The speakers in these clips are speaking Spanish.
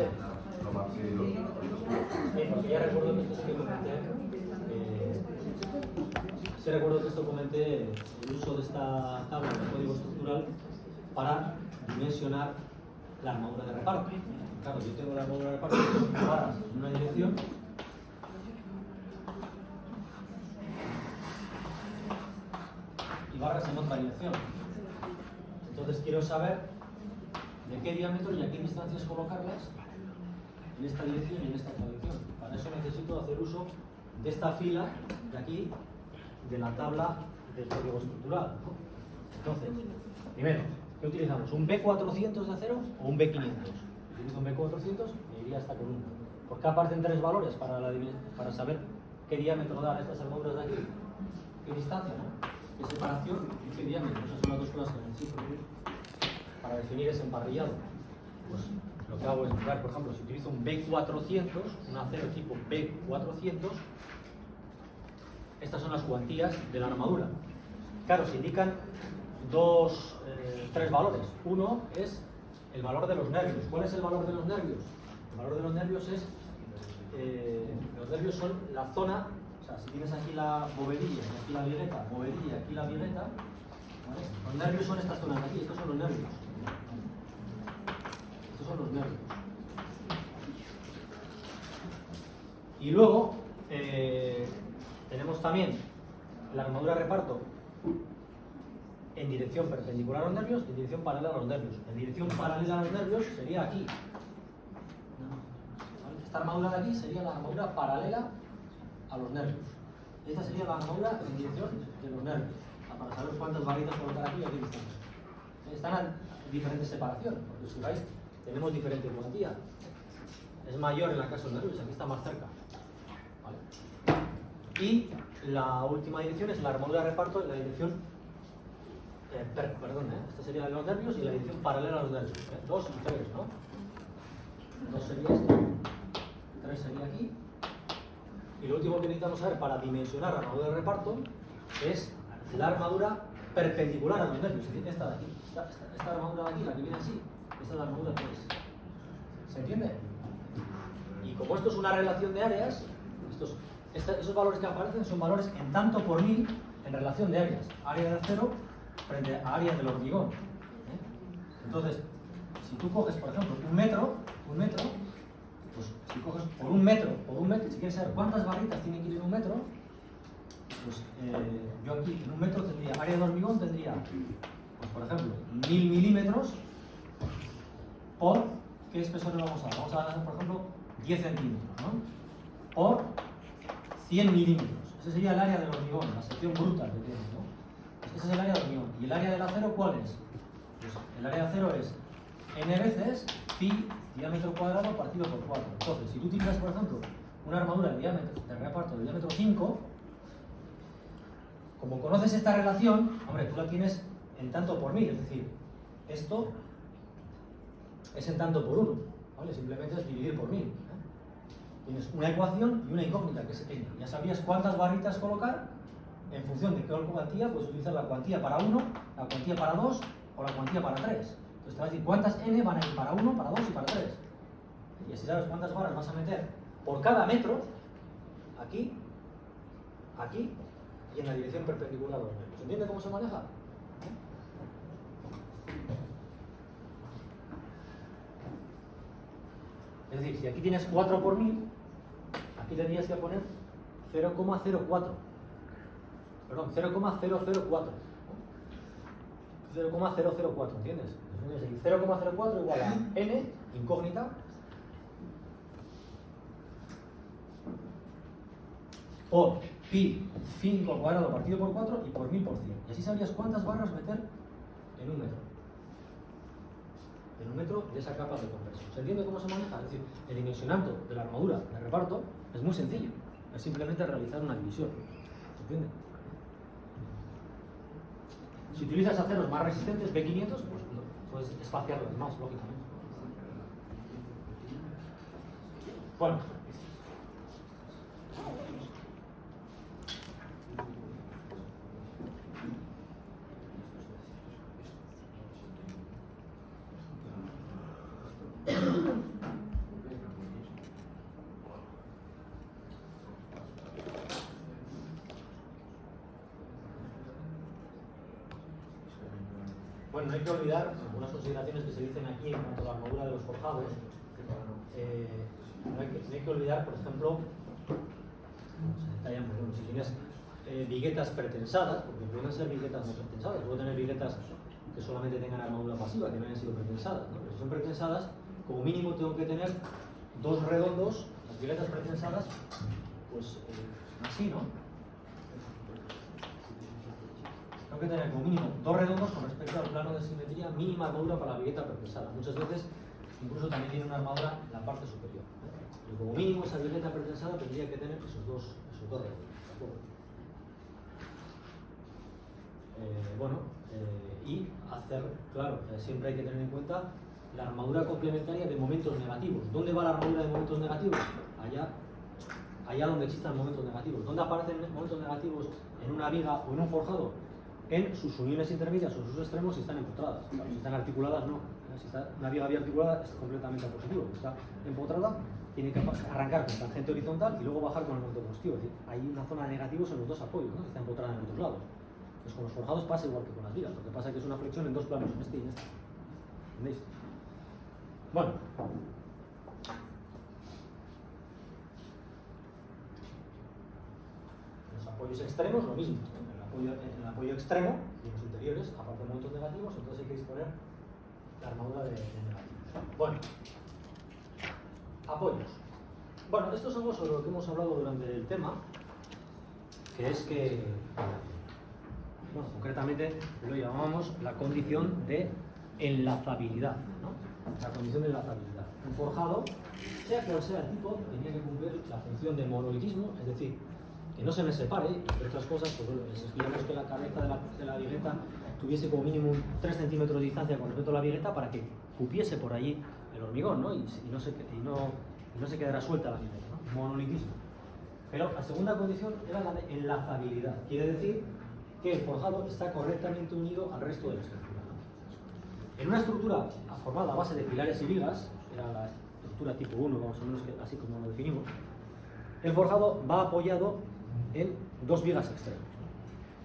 ser. Porque ya recuerdo que esto sí que comenté. Sí recuerdo que esto comenté el uso de esta tabla de código estructural para dimensionar la armadura de reparto. Claro, yo tengo la armadura de reparto barras en una dirección. Y barras en otra dirección. Entonces quiero saber de qué diámetro y a qué distancias colocarlas en esta dirección y en esta otra dirección. Para eso necesito hacer uso de esta fila de aquí, de la tabla del código estructural, ¿no? Entonces, primero, ¿qué utilizamos? ¿Un B400 de acero o un B500? Si utilizo un B400, me iría esta columna. ¿Por qué aparecen tres valores para saber qué diámetro dan estas armaduras de aquí? ¿Qué distancia, no? ¿Qué separación y qué diámetro? Esas son las dos cosas que necesito para definir ese emparrillado. Pues lo que hago es mirar, por ejemplo, si utilizo un B400, un acero tipo B400, estas son las cuantías de la armadura. Claro, se indican tres valores. Uno es el valor de los nervios. ¿Cuál es el valor de los nervios? El valor de los nervios es, los nervios son la zona, o sea, si tienes aquí la bovedilla, aquí la violeta, bovedilla, aquí la violeta, ¿vale? Los nervios son estas zonas de aquí, estos son los nervios. Estos son los nervios. Y luego, tenemos también la armadura de reparto en dirección perpendicular a los nervios y en dirección paralela a los nervios. En dirección paralela a los nervios sería aquí. Esta armadura de aquí sería la armadura paralela a los nervios. Esta sería la armadura en dirección de los nervios. Para saber cuántas barritas colocar aquí y aquí están. Están a diferentes separaciones, porque si veis, tenemos diferente cuantía. Es mayor en la casa de los nervios, aquí está más cerca. ¿Vale? Y la última dirección es la armadura de reparto en la dirección, esta sería la de los nervios y la dirección paralela a los nervios. 2 y 3, ¿no? 2 sería esto, 3 sería aquí. Y lo último que necesitamos saber para dimensionar la armadura de reparto es la armadura perpendicular a los nervios, es decir, esta de aquí. Esta armadura de aquí, la que viene así, esta es la armadura 3. ¿Se entiende? Y como esto es una relación de áreas, esos valores que aparecen son valores en tanto por mil en relación de áreas. Área de acero frente a área del hormigón. Entonces, si tú coges, por ejemplo, un metro, pues si coges por un metro, si quieres saber cuántas barritas tiene que ir en un metro, pues yo aquí en un metro tendría, área de hormigón tendría, pues por ejemplo, 1000 milímetros por, ¿qué espesor le vamos a dar? Vamos a dar, por ejemplo, 10 centímetros, ¿no? Por 100 milímetros. Ese sería el área del hormigón, la sección bruta que tienes, ¿no? Ese es el área del hormigón. ¿Y el área del acero cuál es? Pues el área de acero es n veces pi diámetro cuadrado partido por 4. Entonces, si tú utilizas, por ejemplo, una armadura de reparto de diámetro 5, como conoces esta relación, hombre, tú la tienes en tanto por mil, es decir, esto es en tanto por 1, ¿vale? Simplemente es dividir por 1000. Tienes una ecuación y una incógnita, que es n. Ya sabías cuántas barritas colocar, en función de qué cuantía, puedes utilizar la cuantía para 1, la cuantía para 2 o la cuantía para 3. Entonces te vas a decir cuántas n van a ir para 1, para 2 y para 3. Y así sabes cuántas barras vas a meter por cada metro, aquí, aquí y en la dirección perpendicular a los nervios. ¿Se entiende cómo se maneja? Es decir, si aquí tienes 4 por 1000, aquí tendrías que poner 0,04. Perdón, 0,004. 0,004, ¿entiendes? Es decir, 0,04 igual a n, incógnita, por pi 5 al cuadrado partido por 4 y por 1000 por 100. Y así sabrías cuántas barras meter en un metro. En un metro de esa capa de conversión. ¿Se entiende cómo se maneja? Es decir, el dimensionamiento de la armadura de reparto es muy sencillo. Es simplemente realizar una división. ¿Se entiende? Si utilizas aceros más resistentes, B500, pues puedes espaciarlos más, lógicamente. Bueno. Bueno, no hay que olvidar algunas consideraciones que se dicen aquí en cuanto a la armadura de los forjados. No hay que olvidar, por ejemplo, se detalla muy bien, si tienes viguetas pretensadas, porque pueden ser viguetas no pretensadas, puedo tener viguetas que solamente tengan armadura pasiva, que no hayan sido pretensadas, ¿no? Pero si son pretensadas, como mínimo tengo que tener dos redondos, las viguetas pretensadas, pues así, ¿no? Tengo que tener como mínimo dos redondos con respecto al plano de simetría, mínima armadura para la vigueta pretensada. Muchas veces incluso también tiene una armadura en la parte superior. Pero como mínimo esa vigueta pretensada tendría que tener esos dos redondos. Y hacer, claro, siempre hay que tener en cuenta la armadura complementaria de momentos negativos. ¿Dónde va la armadura de momentos negativos? Allá donde existan momentos negativos. ¿Dónde aparecen momentos negativos en una viga o en un forjado? En sus uniones intermedias o sus extremos si están empotradas. Claro, si están articuladas, no. Si está una viga bien articulada es completamente positivo. Si está empotrada, tiene que arrancar con tangente horizontal y luego bajar con el momento positivo. Es decir, hay una zona de negativos en los dos apoyos, ¿no? Si está empotrada en los dos lados. Pues con los forjados pasa igual que con las vigas. Lo que pasa es que es una flexión en dos planos, en este y en este. ¿Entendéis? Bueno. Los apoyos extremos, lo mismo. En el apoyo extremo, y los interiores, aparte de momentos negativos, entonces hay que disponer la armadura de negativos. Bueno. Apoyos. Bueno, esto es algo sobre lo que hemos hablado durante el tema, que es que, bueno, concretamente lo llamamos la condición de enlazabilidad, ¿no? La condición de enlazabilidad. Un forjado, sea cual sea el tipo, tenía que cumplir la función de monolitismo, es decir, que no se me separe, entre otras cosas, pues bueno, si estuviéramos que la cabeza de la vigueta tuviese como mínimo 3 centímetros de distancia con respecto a la vigueta para que cupiese por allí el hormigón, ¿no? Y no se quedara suelta la vigueta, ¿no? Monolitismo. Pero la segunda condición era la de enlazabilidad. Quiere decir que el forjado está correctamente unido al resto de la estructura, ¿no? En una estructura formada a base de pilares y vigas, era la estructura tipo 1, más o menos así como lo definimos, el forjado va apoyado en dos vigas extremas, ¿no?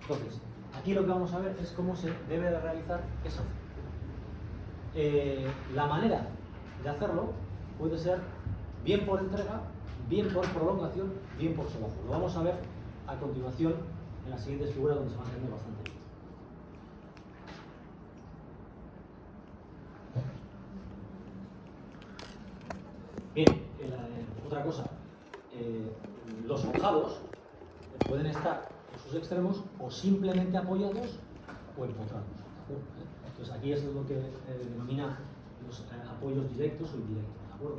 Entonces, aquí lo que vamos a ver es cómo se debe de realizar eso. La manera de hacerlo puede ser bien por entrega, bien por prolongación, bien por solapo. Lo vamos a ver a continuación en las siguientes figuras donde se va a entender bastante bien. Bien, otra cosa, los forjados pueden estar en sus extremos o simplemente apoyados o empotrados. Entonces aquí es lo que denomina los apoyos directos o indirectos, ¿de acuerdo?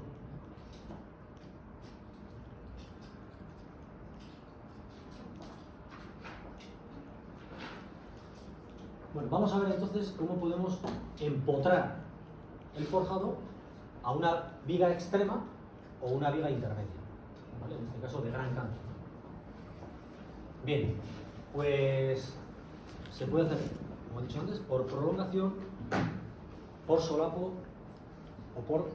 Bueno, vamos a ver entonces cómo podemos empotrar el forjado a una viga extrema o una viga intermedia, ¿vale? En este caso de gran canto. Bien, pues se puede hacer, como he dicho antes, por prolongación, por solapo o por...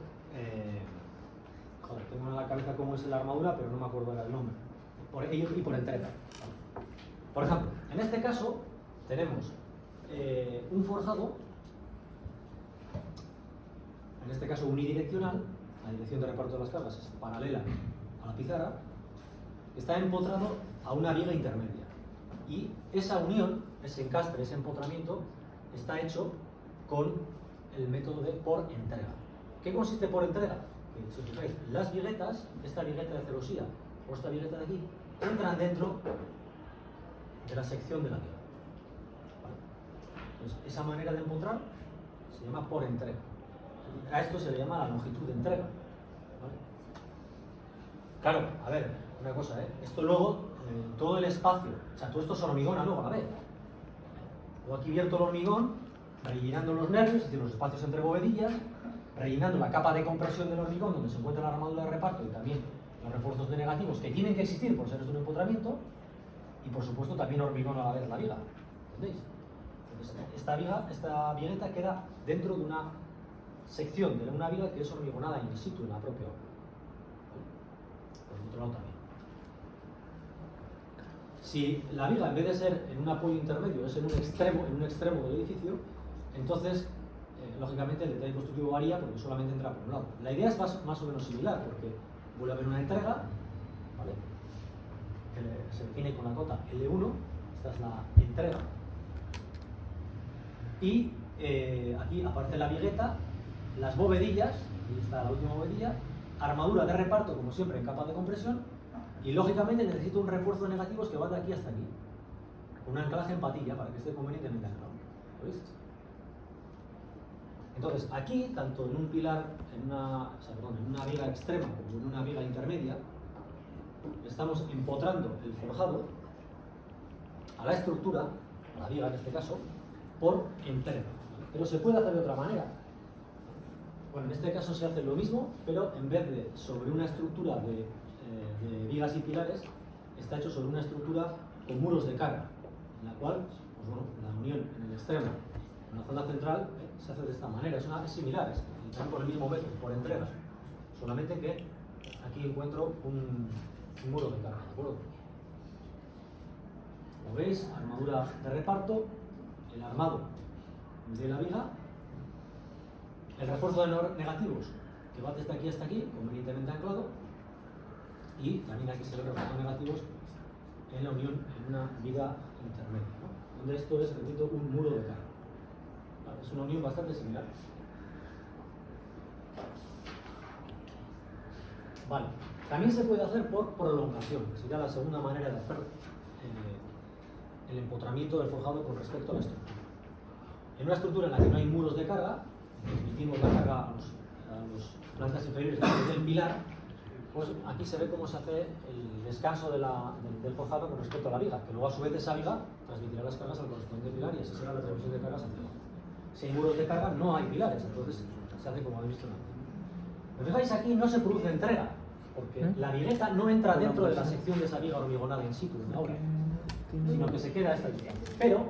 joder, tengo en la cabeza cómo es la armadura, pero no me acuerdo el nombre. Por ello y por entrega. Por ejemplo, en este caso tenemos un forjado, en este caso unidireccional, la dirección de reparto de las cargas es paralela a la pizarra, está empotrado a una viga intermedia. Y esa unión, ese encastre, ese empotramiento, está hecho con el método de por entrega. ¿Qué consiste por entrega? Que, si os fijáis, las viguetas, esta vigueta de celosía o esta vigueta de aquí, entran dentro de la sección de la viga. ¿Vale? Entonces, esa manera de empotrar se llama por entrega. A esto se le llama la longitud de entrega. ¿Vale? Claro, a ver, una cosa, esto luego, todo el espacio, o sea, todo esto se hormigona luego a la vez. Luego aquí vierto el hormigón, rellenando los nervios, es decir, los espacios entre bovedillas, rellenando la capa de compresión del hormigón donde se encuentra la armadura de reparto y también los refuerzos de negativos que tienen que existir por ser esto un empotramiento, y por supuesto también hormigón a la vez la viga. ¿Entendéis? Entonces, esta vigueta queda dentro de una sección de una viga que es hormigonada in situ en la propia obra. Por el otro lado también. Si la viga, en vez de ser en un apoyo intermedio, es en un extremo del edificio, entonces, lógicamente, el detalle constructivo varía porque solamente entra por un lado. La idea es más o menos similar, porque vuelve a haber una entrega, ¿vale?, que se define con la cota L1, esta es la entrega, y aquí aparece la vigueta, las bovedillas, aquí está la última bovedilla, armadura de reparto, como siempre, en capas de compresión, y lógicamente necesito un refuerzo de negativos que va de aquí hasta aquí, un anclaje en patilla para que esté convenientemente anclado. ¿Lo veis? Entonces, aquí, tanto en un pilar, en una viga extrema como en una viga intermedia, estamos empotrando el forjado a la estructura, a la viga en este caso, por entrega. Pero se puede hacer de otra manera. Bueno, en este caso se hace lo mismo, pero en vez de sobre una estructura de vigas y pilares, está hecho sobre una estructura con muros de carga, en la cual, pues bueno, la unión en el extremo, en la zona central, se hace de esta manera. Es similar, están por el mismo método, por entrega, solamente que aquí encuentro un muro de carga, ¿de acuerdo? Como veis, armadura de reparto, el armado de la viga, el refuerzo de negativos que va desde aquí hasta aquí, convenientemente anclado, y también aquí se ve el refuerzo de negativos en la unión en una viga intermedia, ¿no?, donde esto es, repito, un muro de carga. ¿Vale? Es una unión bastante similar. Vale. También se puede hacer por prolongación, que sería la segunda manera de hacer el empotramiento del forjado con respecto a la estructura. En una estructura en la que no hay muros de carga, transmitimos la carga a las plantas inferiores a través del pilar, pues aquí se ve cómo se hace el descanso del forjado con respecto a la viga, que luego a su vez esa viga transmitirá las cargas al correspondiente pilar y así será la transmisión de cargas hacia abajo. Si hay muros de carga, no hay pilares, entonces se hace como habéis visto antes. Pero fijáis, aquí no se produce entrega, porque la vigueta no entra dentro de la sección de esa viga hormigonada in situ, de ahora, sino que se queda a esta distancia. Pero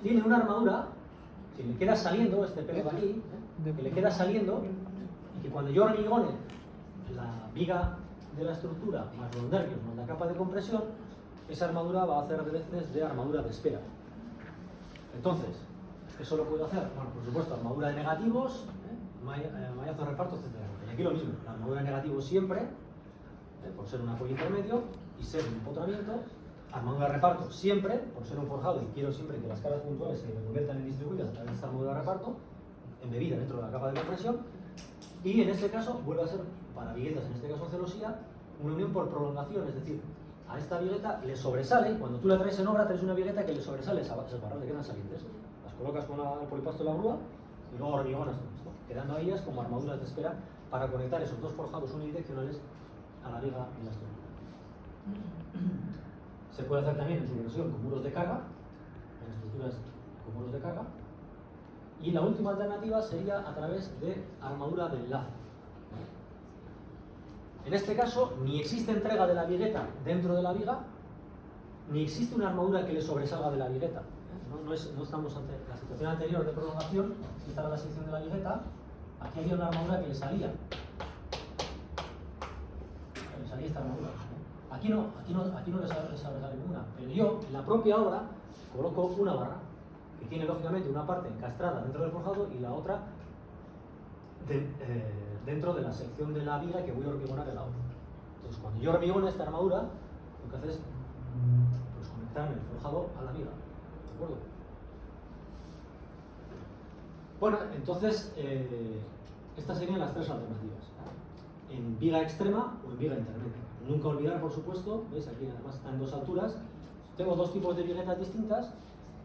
tiene una armadura que le queda saliendo, este pelo de aquí, que le queda saliendo, y que cuando yo hormigone la viga de la estructura, más los nervios, más la capa de compresión, esa armadura va a hacer de veces de armadura de espera. Entonces, ¿eso lo puedo hacer? Bueno, por supuesto, armadura de negativos, mallazo de reparto, etc. Y aquí lo mismo, la armadura de negativos siempre, por ser un apoyo intermedio y ser un empotramiento, armadura de reparto siempre, por ser un forjado y quiero siempre que las cargas puntuales se conviertan en distribuidas a través de esta armadura de reparto, embebida dentro de la capa de compresión, y en este caso vuelve a ser, para viguetas, en este caso celosía, una unión por prolongación, es decir, a esta vigueta le sobresale, cuando tú la traes en obra, traes una vigueta que le sobresale esa barra, le quedan salientes, las colocas con el polipasto de la grúa y luego hormigonas todo esto, quedando ellas como armaduras de espera para conectar esos dos forjados unidireccionales a la viga de la estructura. Se puede hacer también en su versión con muros de carga, en estructuras con muros de carga, y la última alternativa sería a través de armadura de enlace. En este caso, ni existe entrega de la vigueta dentro de la viga, ni existe una armadura que le sobresalga de la vigueta. No estamos ante la situación anterior de prolongación, si estaba la sección de la vigueta, aquí había una armadura que le salía. Le salía esta armadura. Aquí no le sale ninguna, pero yo en la propia obra coloco una barra que tiene lógicamente una parte encastrada dentro del forjado y la otra dentro de la sección de la viga que voy a hormigonar en la obra. Entonces, cuando yo hormigono esta armadura, lo que hace es pues, conectarme el forjado a la viga. ¿De acuerdo? Bueno, entonces, estas serían las tres alternativas: en viga extrema o en viga intermedia. Nunca olvidar, por supuesto, ¿veis? Aquí además está en dos alturas. Tengo dos tipos de viguetas distintas.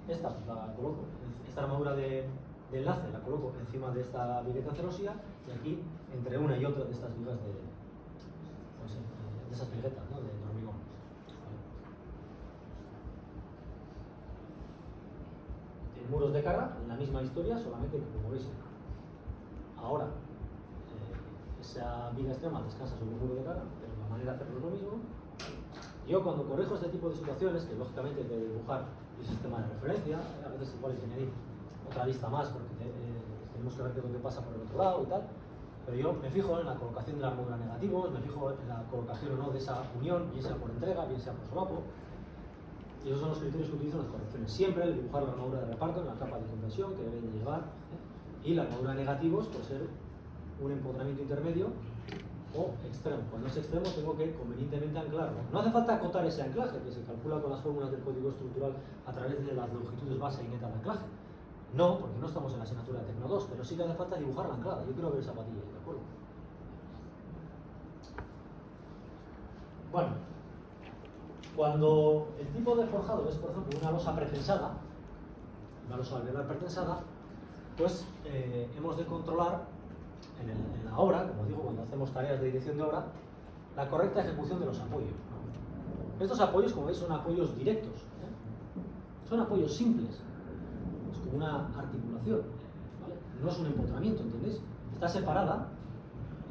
Esta pues, la coloco, esta armadura de enlace la coloco encima de esta vigueta celosía y aquí entre una y otra de estas vigas de esas viguetas, ¿no?, de hormigón. En muros de carga, la misma historia, solamente que como veis ahora esa viga extrema descansa sobre un muro de carga, pero la manera de hacerlo es lo mismo. Yo cuando corrijo este tipo de situaciones, que lógicamente hay que dibujar el sistema de referencia, a veces igual hay que añadir otra lista más porque tenemos que ver qué es lo que pasa por el otro lado y tal, pero yo me fijo en la colocación de la armadura negativos, me fijo en la colocación o no de esa unión, bien sea por entrega, bien sea por solapo, Y esos son los criterios que utilizan las correcciones. Siempre el dibujar la armadura de reparto en la capa de conversión que deben llevar, y la armadura de negativos puede ser un empotramiento intermedio o extremo. Cuando es extremo tengo que convenientemente anclarlo. No hace falta acotar ese anclaje que se calcula con las fórmulas del código estructural a través de las longitudes base y neta de anclaje. No, porque no estamos en la asignatura de Tecno 2, pero sí que hace falta dibujar la anclada. Yo quiero ver esa patilla, ¿de acuerdo? Bueno, cuando el tipo de forjado es, por ejemplo, una losa pretensada, una losa alveolar pretensada, pues hemos de controlar en la obra, como digo, cuando hacemos tareas de dirección de obra, la correcta ejecución de los apoyos, ¿no? Estos apoyos, como veis, son apoyos directos, son apoyos simples, es como una articulación, ¿vale? No es un empotramiento, ¿entendéis? Está separada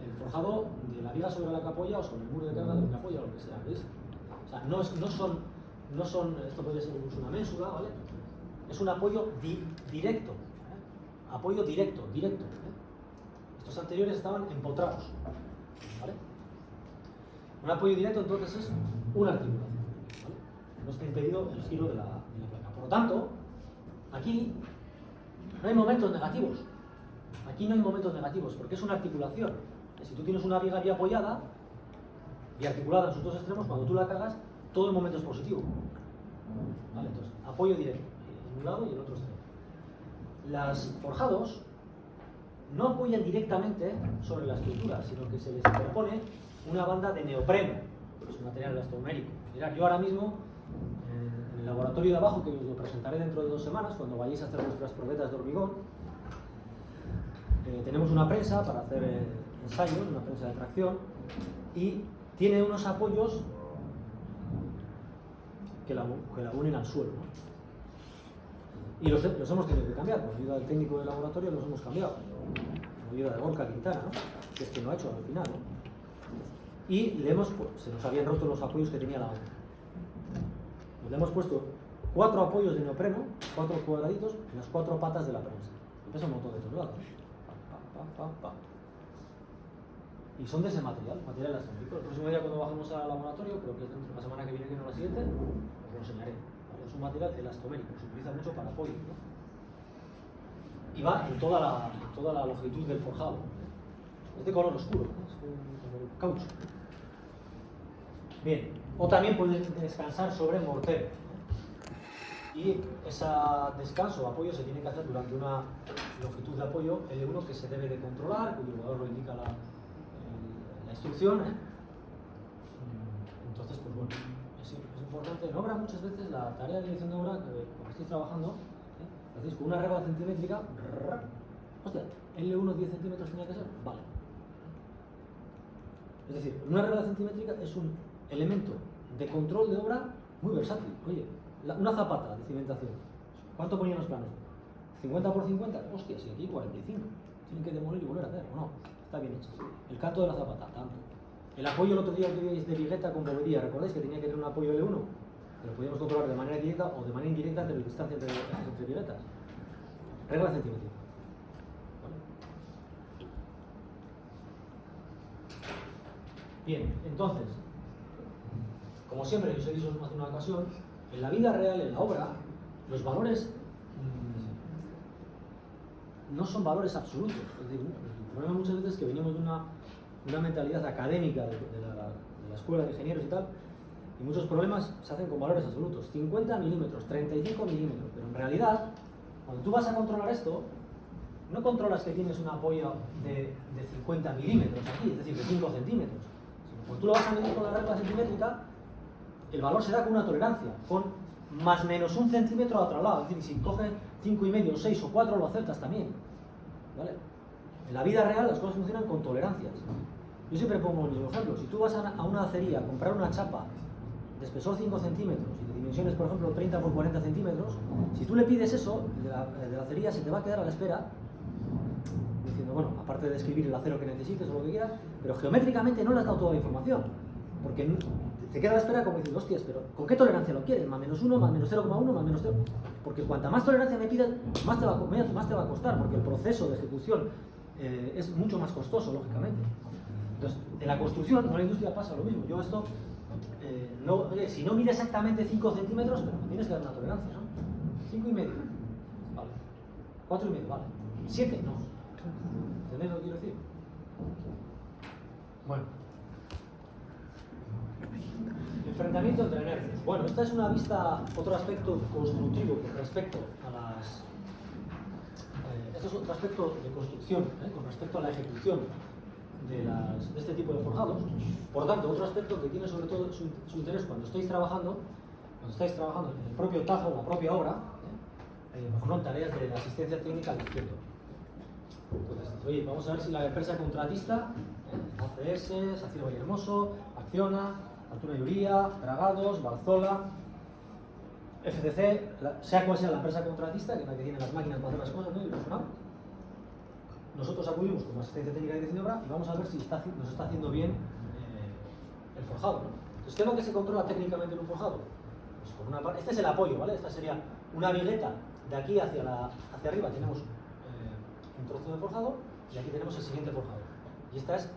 el forjado de la viga sobre la que apoya o sobre el muro de carga de la que apoya o lo que sea, ¿veis? O sea, no son, esto podría ser incluso una ménsula, ¿vale? Es un apoyo directo, apoyo directo. Estos anteriores estaban empotrados, ¿vale? Un apoyo directo entonces es una articulación, ¿vale? No está impedido el giro de la placa. Por lo tanto, aquí no hay momentos negativos. Aquí no hay momentos negativos porque es una articulación. Si tú tienes una viga bien apoyada y articulada en sus dos extremos, cuando tú la cagas, todo el momento es positivo, ¿vale? Entonces, apoyo directo en un lado y en el otro extremo. Los forjados no apoyan directamente sobre la estructura, sino que se les interpone una banda de neopreno, que es un material elastomérico. Mirad, yo ahora mismo, en el laboratorio de abajo, que os lo presentaré dentro de 2 semanas, cuando vayáis a hacer vuestras probetas de hormigón, tenemos una prensa para hacer ensayos, una prensa de tracción, y tiene unos apoyos que la unen al suelo, ¿no? Y los hemos tenido que cambiar, con ayuda del técnico del laboratorio los hemos cambiado, con ayuda de Gorka Quintana, ¿no? Que es que lo ha hecho al final, ¿no? Y le hemos, se nos habían roto los apoyos que tenía la otra. Le hemos puesto 4 apoyos de neopreno, 4 cuadraditos, en las 4 patas de la prensa. Pesa un montón de toneladas. Y son de ese material elastomérico. El próximo día cuando bajemos al laboratorio, creo que es dentro de la semana que viene, que no la siguiente, os lo enseñaré. ¿Vale? Es un material elastomérico, se utiliza mucho para apoyo, ¿no? Y va en toda la longitud del forjado. Es de color oscuro, ¿no? Es como el caucho. Bien, o también puedes descansar sobre mortero, ¿no? Y ese descanso o apoyo se tiene que hacer durante una longitud de apoyo L1 que se debe de controlar, cuyo jugador lo indica la instrucción, ¿eh? Entonces, pues bueno, es importante. En obra muchas veces la tarea de dirección de obra, cuando estéis trabajando, hacéis con una regla centimétrica, hostia, L1 10 centímetros tenía que ser, vale. Es decir, una regla centimétrica es un elemento de control de obra muy versátil. Oye, una zapata de cimentación, ¿cuánto ponían los planos? 50 por 50, hostia, si aquí 45, tienen que demoler y volver a hacer, ¿o no? Está bien hecho. El canto de la zapata, tanto. El apoyo el otro día que veis de vigueta con bobería, ¿recordáis que tenía que tener un apoyo L1? Que lo podíamos controlar de manera directa o de manera indirecta entre la distancia entre viguetas. Regla centimétrica. ¿Vale? Bien, entonces, como siempre, os he dicho en más de una ocasión, en la vida real, en la obra, los valores no son valores absolutos. Es decir, el problema muchas veces es que venimos de una mentalidad académica de la escuela de ingenieros y tal, y muchos problemas se hacen con valores absolutos, 50 milímetros, 35 milímetros, pero en realidad, cuando tú vas a controlar esto, no controlas que tienes un apoyo de 50 milímetros aquí, es decir, de 5 centímetros, sino cuando tú lo vas a medir con la regla centimétrica, el valor se da con una tolerancia, con más menos 1 centímetro a otro lado, es decir, si coges 5,5, 6 o 4 lo aceptas también, ¿vale? En la vida real las cosas funcionan con tolerancias. Yo siempre pongo el mismo ejemplo. Si tú vas a una acería a comprar una chapa de espesor 5 centímetros y de dimensiones, por ejemplo, 30 por 40 centímetros, si tú le pides eso, de la acería se te va a quedar a la espera, diciendo, bueno, aparte de escribir el acero que necesites o lo que quieras, pero geométricamente no le has dado toda la información. Porque te queda a la espera como diciendo, hostias, pero ¿con qué tolerancia lo quieres? ¿Más menos 1, más menos 0,1, más menos 0? Porque cuanta más tolerancia me pidas, más te va a costar, porque el proceso de ejecución es mucho más costoso, lógicamente. Entonces, en la construcción, en la industria pasa lo mismo. Yo esto Oye, si no mide exactamente 5 centímetros, pero tienes que dar una tolerancia, ¿no? 5,5. Vale. 4,5, vale. 7, no. ¿Entendéis lo que quiero decir? Bueno. Enfrentamiento entre nervios. Bueno, esta es una vista, otro aspecto constructivo con respecto a las... Esto es otro aspecto de construcción, con respecto a la ejecución de este tipo de forjados. Por lo tanto, otro aspecto que tiene sobre todo su interés cuando estáis trabajando en el propio tajo, la propia obra, mejor no en tareas de asistencia técnica al izquierdo. Entonces, oye, vamos a ver si la empresa contratista, ACS, Saciro Valle Hermoso, Acciona, Arturo Lluvia, Dragados, Barzola, FCC, sea cual sea la empresa contratista, que es la que tiene las máquinas para hacer las cosas, ¿no? Y el personal. Nosotros acudimos como asistencia técnica de dirección de obra y vamos a ver si nos está haciendo bien el forjado, ¿no? Entonces, ¿qué es lo que se controla técnicamente en un forjado? Pues por una parte, este es el apoyo, ¿vale? Esta sería una vigueta, de aquí hacia arriba tenemos un trozo de forjado y aquí tenemos el siguiente forjado. Y esta es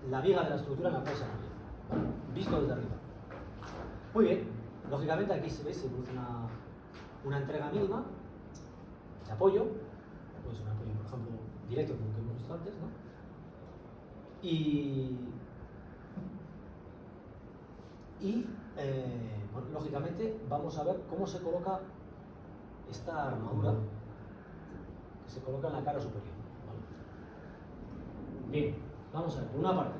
la viga de la estructura en la cual se apoya, ¿vale? Visto desde arriba. Muy bien, lógicamente aquí se produce una entrega mínima de apoyo, puede ser un apoyo, por ejemplo, directo, como que hemos visto antes, ¿no? Bueno, lógicamente vamos a ver cómo se coloca esta armadura que se coloca en la cara superior, ¿vale? Bien, vamos a ver, por una parte,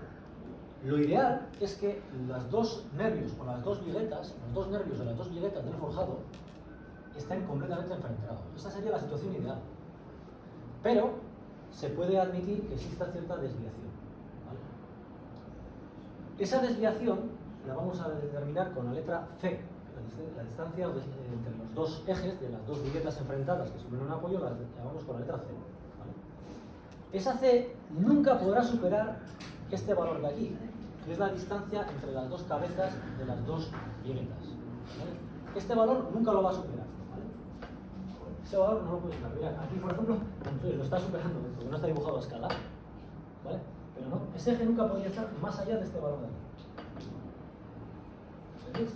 lo ideal es que los dos nervios o las dos viguetas, los dos nervios de las dos viguetas del forjado estén completamente enfrentados. Esta sería la situación ideal. Pero se puede admitir que exista cierta desviación, ¿vale? Esa desviación la vamos a determinar con la letra C, la distancia entre los dos ejes de las dos viguetas enfrentadas que suponen un apoyo, la llamamos con la letra C, ¿vale? Esa C nunca podrá superar este valor de aquí, que es la distancia entre las dos cabezas de las dos viguetas, ¿vale? Este valor nunca lo va a superar, ¿vale? Ese valor no lo puede superar. Mirad, aquí por ejemplo lo está superando porque no está dibujado a escala, ¿vale? Pero no, ese eje nunca podría estar más allá de este valor de aquí. ¿Veis?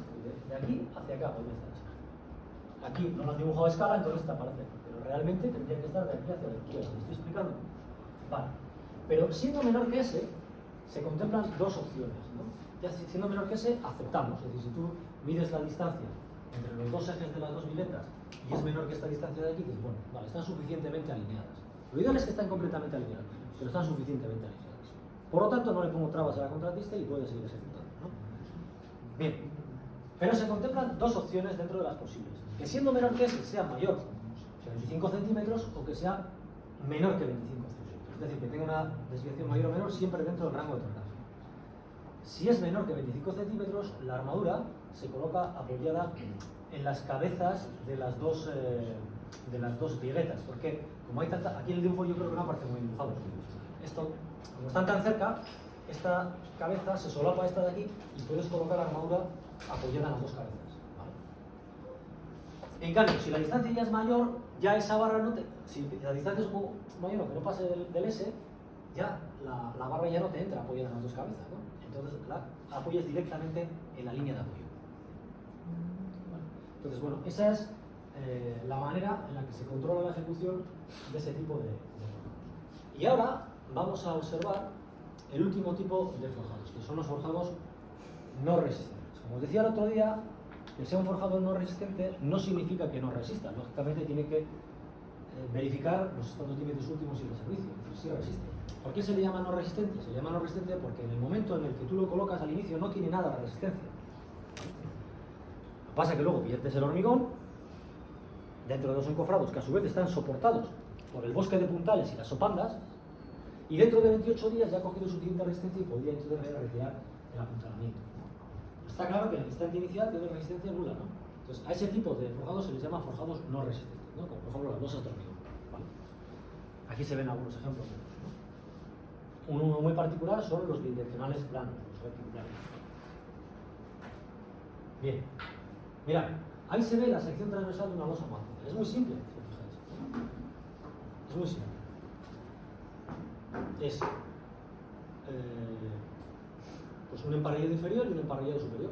De aquí hacia acá podría estar ese eje. Aquí no lo han dibujado a escala, entonces te aparece, pero realmente tendría que estar de aquí hacia la izquierda. ¿Me estoy explicando? Vale. Pero siendo menor que ese, se contemplan dos opciones, ¿no? Ya siendo menor que ese, aceptamos. Es decir, si tú mides la distancia entre los dos ejes de las dos viguetas y es menor que esta distancia de aquí, dices, bueno, vale, están suficientemente alineadas. Lo ideal es que estén completamente alineadas, pero están suficientemente alineadas. Por lo tanto, no le pongo trabas a la contratista y puede seguir ejecutando, ¿no? Bien, pero se contemplan dos opciones dentro de las posibles. Que siendo menor que ese sea mayor que 25 centímetros o que sea menor que 25 centímetros. Es decir, que tenga una desviación mayor o menor siempre dentro del rango de tolerancia. Si es menor que 25 centímetros, la armadura se coloca apoyada en las cabezas de las dos viguetas, porque como hay tanta, aquí en el dibujo yo creo que no aparece muy dibujado. Esto, como están tan cerca, esta cabeza se solapa a esta de aquí y puedes colocar la armadura apoyada en las dos cabezas, ¿vale? En cambio, si la distancia ya es mayor, ya esa barra no te... Si la distancia es mayor o que no pase del S, ya la barra ya no te entra apoyada en las dos cabezas, ¿no? Entonces la apoyas directamente en la línea de apoyo. ¿Vale? Entonces, bueno, esa es la manera en la que se controla la ejecución de ese tipo de forjados. Y ahora vamos a observar el último tipo de forjados, que son los forjados no resistentes. Como os decía el otro día, que sea un forjado no resistente no significa que no resista. Lógicamente tiene que verificar los estados límites últimos y de servicio, si resiste. ¿Por qué se le llama no resistente? Se le llama no resistente porque en el momento en el que tú lo colocas al inicio no tiene nada de resistencia. Lo que pasa es que luego viertes el hormigón dentro de los encofrados que a su vez están soportados por el bosque de puntales y las sopandas, y dentro de 28 días ya ha cogido suficiente resistencia y podría entonces retirar el apuntalamiento. Está claro que en el instante inicial tiene resistencia nula, ¿no? Entonces a ese tipo de forjados se les llama forjados no resistentes, ¿no? Como por ejemplo las losas de hormigón, ¿vale? Aquí se ven algunos ejemplos de ellos, ¿no? Uno muy particular son los bidireccionales planos, los reticulares. Bien, mirad, ahí se ve la sección transversal de una losa mágica. Es muy simple, si os fijáis. Es muy simple. Es pues un emparrillado inferior y un emparrillado superior.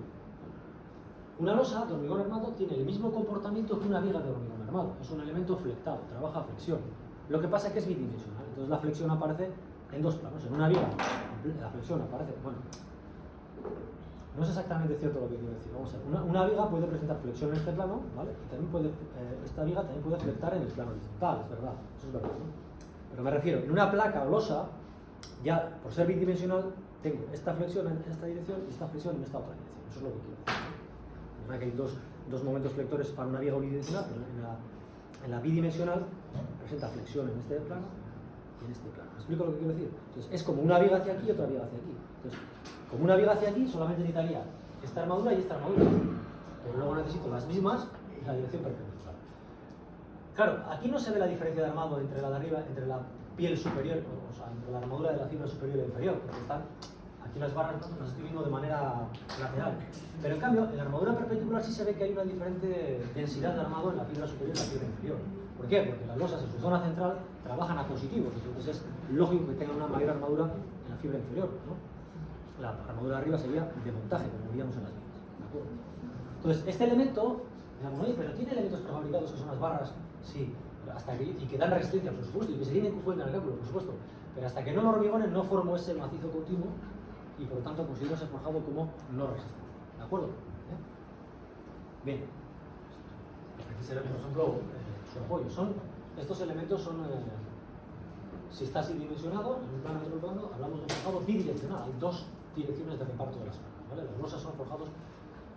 Una losa de hormigón armado tiene el mismo comportamiento que una viga de hormigón armado. Es un elemento flectado, trabaja a flexión. Lo que pasa es que es bidimensional. Entonces la flexión aparece en dos planos. En una viga la flexión aparece... Bueno, no es exactamente cierto lo que quiero decir. Vamos a ver. Una viga puede presentar flexión en este plano, ¿vale? Y también puede, esta viga también puede flectar en el plano horizontal, es verdad. Eso es verdad, ¿no? Pero me refiero, en una placa o losa, ya por ser bidimensional, tengo esta flexión en esta dirección y esta flexión en esta otra dirección. Eso es lo que quiero decir, ¿no? Es verdad que hay dos momentos flectores para una viga unidimensional, pero en la bidimensional presenta flexión en este plano y en este plano. ¿Me explico lo que quiero decir? Entonces, es como una viga hacia aquí y otra viga hacia aquí. Entonces, como una viga hacia aquí, solamente necesitaría esta armadura y esta armadura. Pero luego necesito las mismas en la dirección perpendicular. Claro, aquí no se ve la diferencia de armado entre la de arriba, entre la piel superior, o sea, entre la armadura de la fibra superior e inferior, porque están aquí las barras, ¿no? Las estoy viendo de manera lateral. Pero en cambio, en la armadura perpendicular sí se ve que hay una diferente densidad de armado en la fibra superior y la fibra inferior. ¿Por qué? Porque las losas en su zona central trabajan a positivos, entonces es lógico que tengan una mayor armadura en la fibra inferior, ¿no? La armadura de arriba sería de montaje, como veíamos en las vigas, ¿de acuerdo? Entonces, este elemento, digamos, oye, pero tiene elementos prefabricados que son las barras, sí, hasta que, y que dan resistencia, por supuesto, y que se tienen que cuenta en el cálculo, por supuesto, pero hasta que no lo hormigonen no formo ese macizo continuo y por lo tanto considero ese forjado como no resistente, ¿de acuerdo? Bien, aquí se ve, por ejemplo, su apoyo. Estos elementos son, si está así dimensionado, en un plano y en otro plano, hablamos de un forjado bidireccional, hay dos direcciones de reparto de las cargas, ¿vale? Las losas son forjados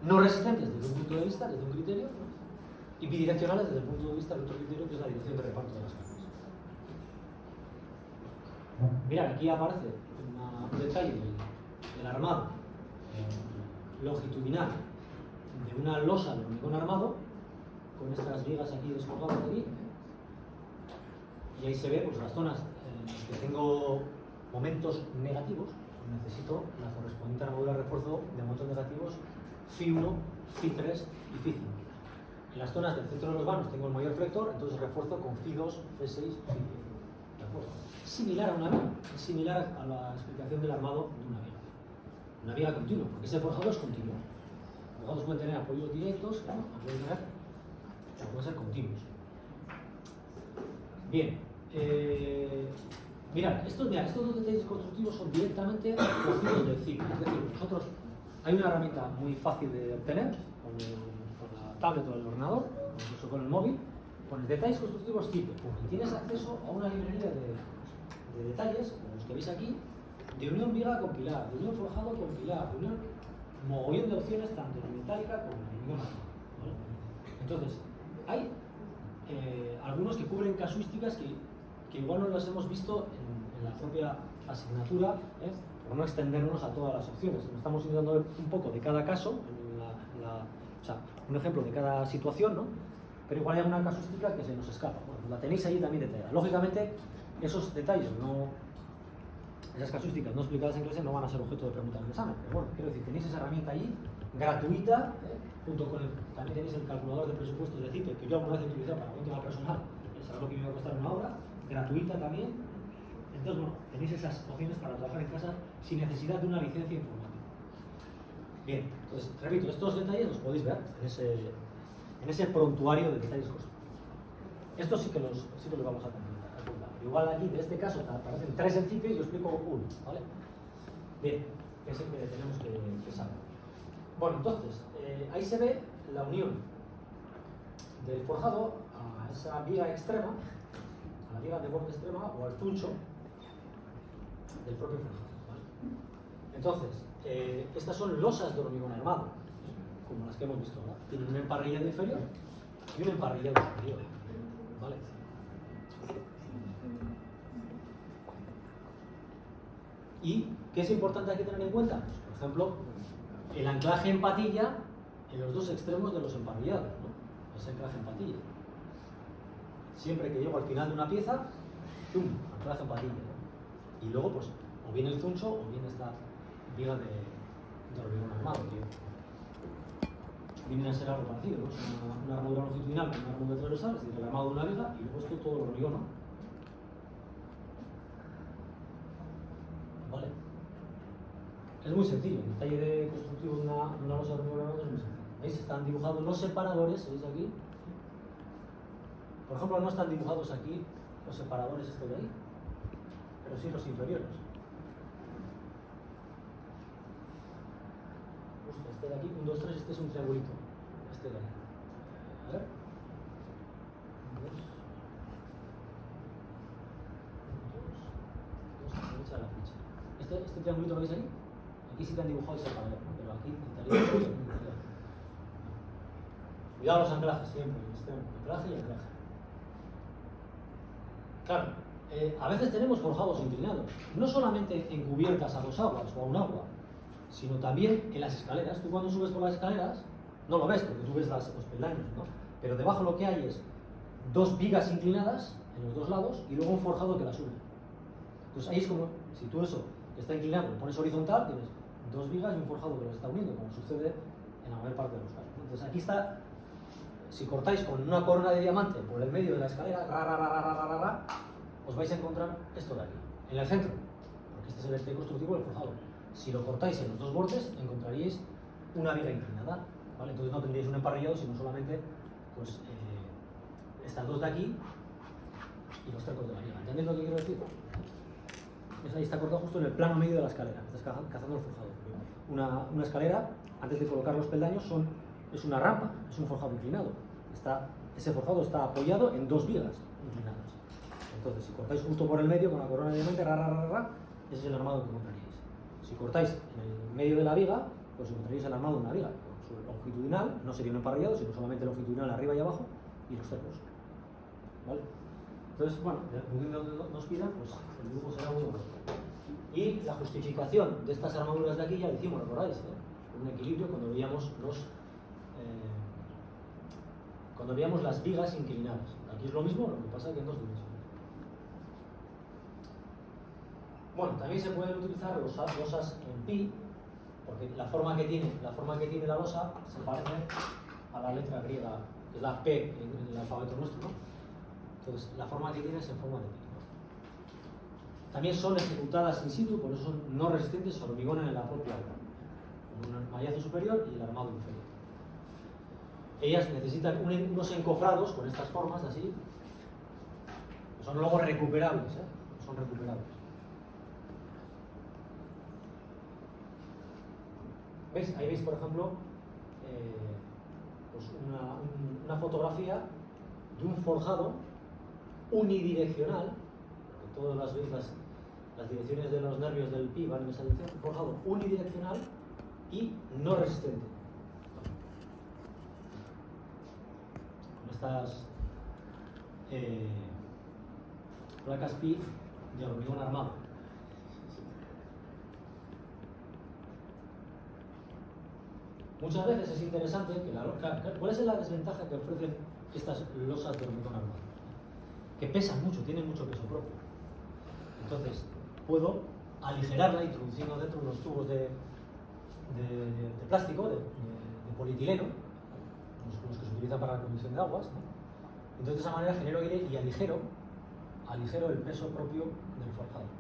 no resistentes desde un punto de vista, desde un criterio, ¿no? Y bidireccionales desde el punto de vista del otro criterio, que es la dirección de reparto de las cargas. Mirad, aquí aparece un detalle del armado longitudinal de una losa de hormigón armado, con estas vigas aquí descolgadas de aquí, y ahí se ve pues, las zonas en las que tengo momentos negativos, necesito la correspondiente armadura de refuerzo de momentos negativos Φ1, Φ3 y Φ5. En las zonas del centro de los vanos tengo el mayor flector, entonces refuerzo con Φ2, Φ6, Φ10. ¿De acuerdo? Similar a una viga, es similar a la explicación del armado de una viga. Una viga continua, porque ese forjado es continuo. Los forjados pueden tener apoyos directos, ¿no? Pueden ser continuos. Bien, mirad, estos dos detalles constructivos son directamente cogidos del ciclo. Es decir, nosotros hay una herramienta muy fácil de obtener con la tablet o el ordenador, o incluso con el móvil, con detalles constructivos tipo. Y tienes acceso a una librería de detalles, como los que veis aquí, de unión viga con pilar, de unión forjado con pilar, de unión mogollón de opciones tanto en metálica como en hormigón armado, ¿vale? Entonces, hay algunos que cubren casuísticas que igual no las hemos visto en la propia asignatura, por no extendernos a todas las opciones. Estamos intentando ver un poco de cada caso, o sea, un ejemplo de cada situación, ¿no? Pero igual hay alguna casuística que se nos escapa. Bueno, la tenéis ahí también detallada. Lógicamente, esos detalles, esas casuísticas no explicadas en clase no van a ser objeto de preguntas del examen. Pero bueno, quiero decir, tenéis esa herramienta ahí, gratuita, junto con también tenéis el calculador de presupuestos de CIPE, que yo alguna vez he utilizado para un tema personal, saber lo que me va a costar una hora, gratuita también. Entonces, bueno, tenéis esas opciones para trabajar en casa sin necesidad de una licencia informática. Bien, entonces, repito, estos detalles los podéis ver en ese prontuario de detalles constructivos. Estos sí que los vamos a apuntar. Igual aquí, de este caso, aparecen 3 en CIPE y yo explico uno, ¿vale? Bien, que es el que tenemos que saber. Bueno, entonces, ahí se ve la unión del forjado a esa viga extrema, a la viga de borde extrema o al zuncho del propio forjado, ¿vale? Entonces, estas son losas de hormigón armado, como las que hemos visto ahora. Tienen un emparrillado inferior y un emparrillado superior, ¿vale? ¿Y qué es importante aquí tener en cuenta? Pues, por ejemplo, el anclaje en patilla en los dos extremos de los emparrillados, ¿no? Ese anclaje en patilla. Siempre que llego al final de una pieza, ¡pum!, anclaje en patilla, ¿no? Y luego, pues, o bien el zuncho o bien esta viga de hormigón armado, que viene a ser algo parecido, ¿no? Es una armadura longitudinal con una armadura transversal, es decir, el armado de una viga y luego esto todo el hormigón, ¿no? Vale. Es muy sencillo, el detalle de constructivo de una losa de hormigón armado es muy sencillo. ¿Veis? Están dibujados los separadores, ¿veis aquí? Por ejemplo, no están dibujados aquí los separadores estos de ahí, pero sí los inferiores. Justo este de aquí, 1, 2, 3, este es un triangulito. Este de ahí. A ver. 1, 2. 1, 2, 2, derecha de la ficha. Este triangulito lo veis ahí. Aquí sí que han dibujado el separador, ¿no? Pero aquí necesitaría. Cuidado los anclajes siempre, anclaje y anclaje. Claro, a veces tenemos forjados inclinados, no solamente en cubiertas a 2 aguas o a un agua, sino también en las escaleras. Tú cuando subes por las escaleras, no lo ves porque tú ves los peldaños, ¿no? Pero debajo lo que hay es 2 vigas inclinadas en los 2 lados y luego un forjado que las une. Entonces ahí es como, si tú eso que está inclinado lo pones horizontal, tienes 2 vigas y un forjado que los está uniendo, como sucede en la mayor parte de los casos. Entonces aquí está, si cortáis con una corona de diamante por el medio de la escalera, os vais a encontrar esto de aquí, en el centro, porque este es el eje constructivo del forjado. Si lo cortáis en los 2 bordes, encontraríais una viga inclinada, ¿vale? Entonces no tendríais un emparrillado, sino solamente pues, estas 2 de aquí y los cercos de la viga. ¿Entendéis lo que quiero decir? ¿Ves? Ahí está cortado justo en el plano medio de la escalera, estás cazando el forjado. Una escalera, antes de colocar los peldaños, es una rampa, es un forjado inclinado. Ese forjado está apoyado en 2 vigas inclinadas. Entonces, si cortáis justo por el medio con la corona de diamante, ese es el armado que encontraríais. Si cortáis en el medio de la viga, pues encontraríais el armado de una viga. Su longitudinal no sería un emparrillado, sino solamente longitudinal arriba y abajo y los cercos. ¿Vale? Entonces, bueno, dependiendo de donde nos pidan, pues el dibujo será muy bueno. Y la justificación de estas armaduras de aquí ya lo hicimos, ¿recordáis? Un equilibrio cuando veíamos las vigas inclinadas. Aquí es lo mismo, lo que pasa que en 2 dimensiones. Bueno, también se pueden utilizar losas en pi, porque la forma que tiene la losa se parece a la letra griega, que es la P en el alfabeto nuestro, ¿no? Entonces, la forma que tiene es en forma de pi, ¿no? También son ejecutadas in situ, por eso son no resistentes, se hormigonan en la propia obra, con un mallazo superior y el armado inferior. Ellas necesitan unos encofrados con estas formas así, que son luego recuperables, son recuperables. ¿Veis? Ahí veis, por ejemplo, pues una fotografía de un forjado unidireccional, porque todas las veces las direcciones de los nervios del pi van en esa dirección, un forjado unidireccional y no resistente. Con estas placas pi de hormigón armado. Muchas veces es interesante que ¿cuál es la desventaja que ofrecen estas losas de hormigón armado? Que pesan mucho, tienen mucho peso propio. Entonces, puedo aligerarla introduciendo dentro unos tubos de plástico, de polietileno, los que se utilizan para la conducción de aguas, ¿no? Entonces, de esa manera genero aire y aligero el peso propio del forjado.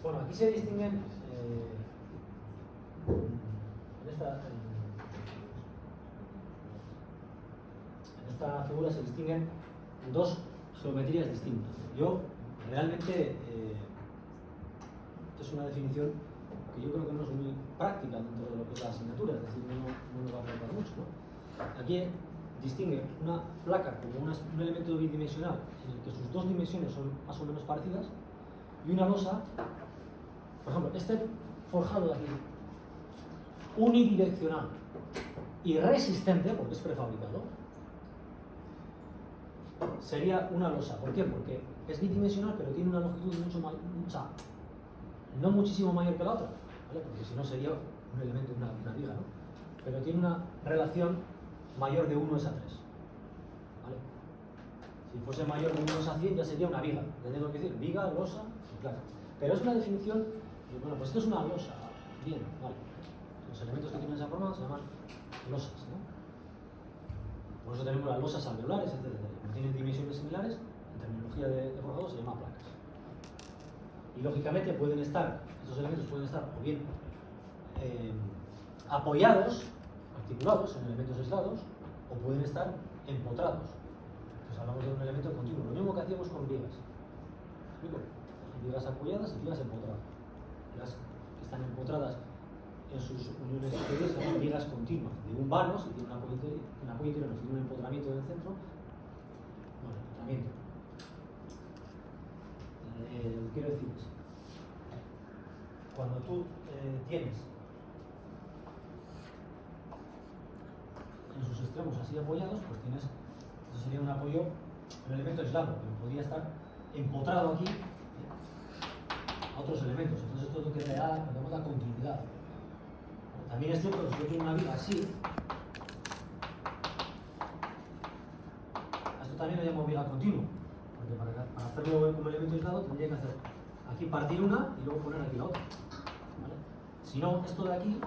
Bueno, aquí se distinguen en esta figura se distinguen 2 geometrías distintas. Yo realmente es una definición que yo creo que no es muy práctica dentro de lo que es la asignatura, es decir, no nos va a aportar mucho, ¿no? Aquí distingue una placa como un elemento bidimensional en el que sus 2 dimensiones son más o menos parecidas y una losa. Por ejemplo, este forjado de aquí, unidireccional y resistente, porque es prefabricado, sería una losa. ¿Por qué? Porque es bidimensional, pero tiene una longitud mucho más, o sea, no muchísimo mayor que la otra, ¿vale? Porque si no sería un elemento, una viga, ¿no? Pero tiene una relación mayor de 1:3, ¿vale? Si fuese mayor de 1:100 ya sería una viga. ¿Entendéis lo que decir? Viga, losa, claro. Pero es una definición. Bueno, pues esto es una losa. Bien, vale. Los elementos que tienen esa forma se llaman losas, ¿no? Por eso tenemos las losas alveolares, etc. Como tienen dimensiones similares, en terminología de forjado se llama placas. Y lógicamente estos elementos pueden estar o bien apoyados, articulados en elementos aislados, o pueden estar empotrados. Entonces hablamos de un elemento continuo, lo mismo que hacíamos con vigas. ¿Me explico? Vigas apoyadas y vigas empotradas. Vigas que están empotradas en sus uniones exteriores se llaman vigas continuas. De un vano, si tiene un apoyo interior, si tiene un empotramiento del centro, empotramiento. Lo que quiero decir es, cuando tú tienes en sus extremos así apoyados, pues tienes, esto sería un apoyo, un elemento aislado, que podría estar empotrado aquí a otros elementos. Entonces esto es lo que le da la continuidad. También es cierto que si yo tengo una viga así, a esto también lo llamo viga continua, porque para hacerlo como elemento aislado tendría que hacer aquí partir una y luego poner aquí la otra. ¿Vale? Si no, esto de aquí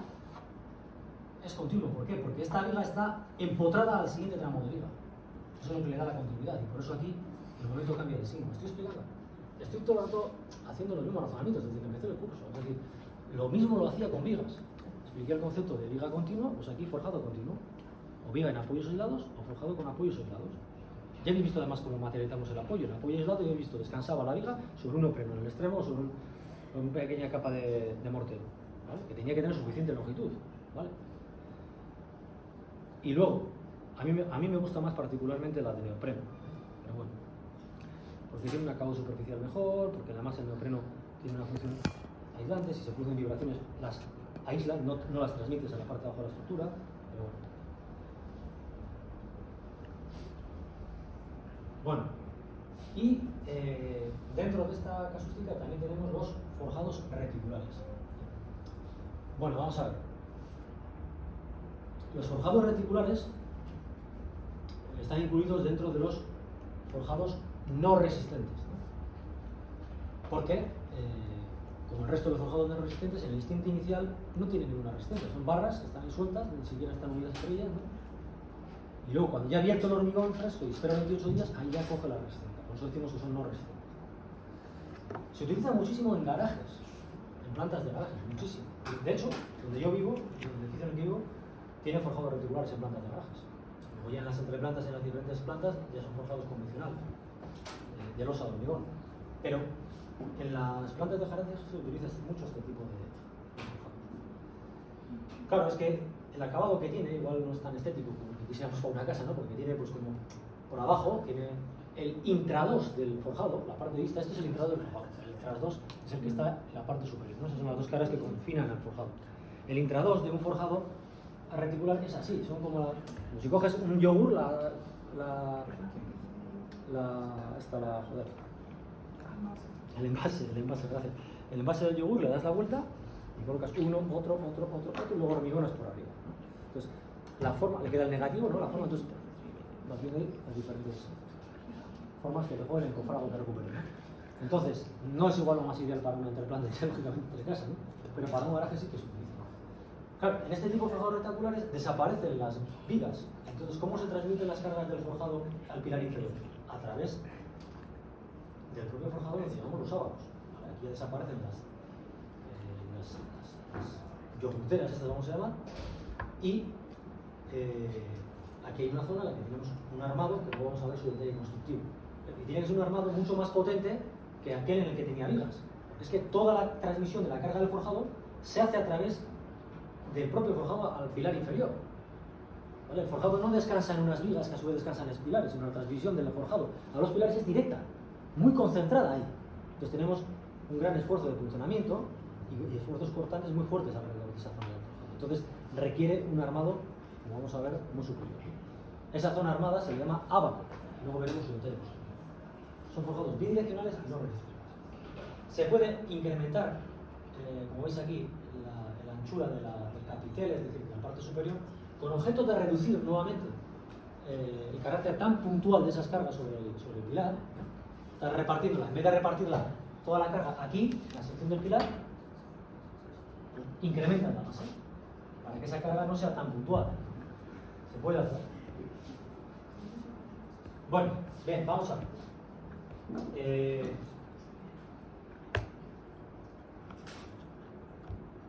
es continuo. ¿Por qué? Porque esta viga está empotrada al siguiente tramo de viga. Eso es lo que le da la continuidad y por eso aquí el momento cambia de signo. ¿Me estoy explicando? Estoy todo el rato haciendo los mismos razonamientos desde que empecé el curso. Es decir, lo mismo lo hacía con vigas. Expliqué el concepto de viga continua, pues aquí forjado continuo. O viga en apoyos aislados o forjado con apoyos aislados. Ya habéis visto además cómo materializamos el apoyo. En apoyo aislado ya he visto descansaba la viga sobre un opreno en el extremo o sobre una pequeña capa de mortero, ¿vale? Que tenía que tener suficiente longitud, ¿vale? Y luego, a mí me gusta más particularmente la de neopreno, pero bueno, porque tiene un acabado superficial mejor, porque además el neopreno tiene una función aislante, si se producen vibraciones las aísla, no las transmites a la parte de abajo de la estructura, pero bueno. Bueno, y dentro de esta casuística también tenemos los forjados reticulares. Bueno, vamos a ver. Los forjados reticulares están incluidos dentro de los forjados no resistentes, ¿no? Porque, como el resto de los forjados no resistentes, en el instante inicial no tienen ninguna resistencia. Son barras que están sueltas, ni siquiera están unidas entre ellas, ¿no? Y luego, cuando ya abierto el hormigón fresco y espera 28 días, ahí ya coge la resistencia. Por eso decimos que son no resistentes. Se utiliza muchísimo en garajes, en plantas de garajes, muchísimo. De hecho, donde yo vivo, en el edificio en el que vivo, tiene forjados reticulares en plantas de garajes. Luego ya en las entreplantas, en las diferentes plantas, ya son forjados convencionales, de losa de hormigón. Pero en las plantas de garajes se utiliza mucho este tipo de forjados. Claro, es que el acabado que tiene igual no es tan estético como que quisiéramos para una casa, ¿no? Porque tiene, pues, como por abajo, tiene el intrados del forjado, la parte de vista. Este es el intrados del forjado. El intrados es el que está en la parte superior, ¿no? Esas son las dos caras que confinan al forjado. El intrados de un forjado reticular es así, son como si coges un yogur, el envase, gracias. El envase del yogur le das la vuelta y colocas uno, otro y luego hormigonas por arriba, ¿no? Entonces, la forma, le queda el negativo, ¿no? La forma, entonces, vas viendo ahí las diferentes formas que te juegan el cofrado que recuperen, ¿no? Entonces, no es igual o más ideal para una entreplanta, lógicamente, de casa, ¿no? Pero para un garaje sí que se utiliza. Claro, en este tipo de forjados rectangulares desaparecen las vigas. Entonces, ¿cómo se transmiten las cargas del forjado al pilar inferior? A través del propio forjado que llamamos los sábados. ¿Vale? Aquí ya desaparecen las yogurteras, estas vamos a llamar, y aquí hay una zona en la que tenemos un armado que luego vamos a ver su detalle constructivo. Y tiene que ser un armado mucho más potente que aquel en el que tenía vigas. Es que toda la transmisión de la carga del forjado se hace a través del propio forjado al pilar inferior. ¿Vale? El forjado no descansa en unas vigas que a su vez descansan en los pilares, sino la transmisión del forjado a los pilares es directa, muy concentrada ahí. Entonces tenemos un gran esfuerzo de funcionamiento y esfuerzos cortantes muy fuertes alrededor de esa zona del forjado. Entonces requiere un armado, como vamos a ver, muy superior. Esa zona armada se le llama ábaco, luego veremos su detalle. Son forjados bidireccionales y no resistentes. Se puede incrementar, como veis aquí, la anchura del capitel, es decir, la parte superior, con objeto de reducir nuevamente el carácter tan puntual de esas cargas sobre el pilar. Está repartiéndola, en vez de repartirla toda la carga aquí, en la sección del pilar, incrementa la masa para que esa carga no sea tan puntual. Se puede hacer. Bueno, bien, vamos a ver.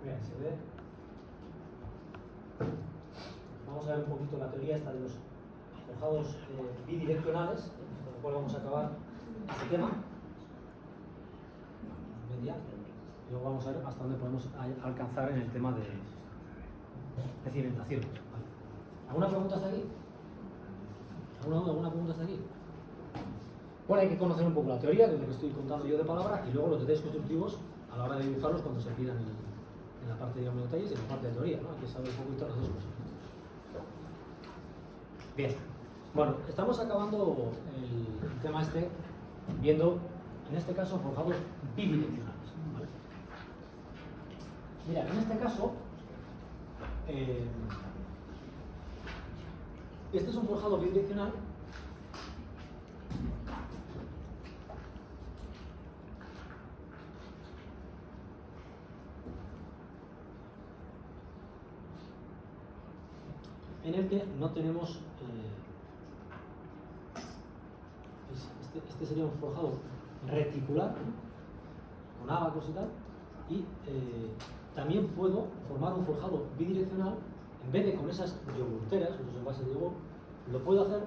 Bien, se ve. Vamos a ver un poquito la teoría esta de los forjados bidireccionales, con lo cual vamos a acabar este tema. Media. Y luego vamos a ver hasta dónde podemos alcanzar en el tema de cimentación. ¿Vale? ¿Alguna pregunta hasta aquí? ¿Alguna duda? ¿Alguna pregunta hasta aquí? Bueno, hay que conocer un poco la teoría, que es lo que estoy contando yo de palabra, y luego los detalles constructivos a la hora de dibujarlos cuando se pidan en la parte, digamos, de detalles y en la parte de teoría, ¿no? Hay que saber un poquito las dos cosas. Bien, bueno, estamos acabando el tema este viendo, en este caso, forjados bidireccionales, ¿vale? Mira, en este caso, este es un forjado bidireccional en el que no tenemos este sería un forjado reticular, ¿no? Con ábacos y tal, y también puedo formar un forjado bidireccional en vez de con esas yogurteras, esos envases de yogur, lo puedo hacer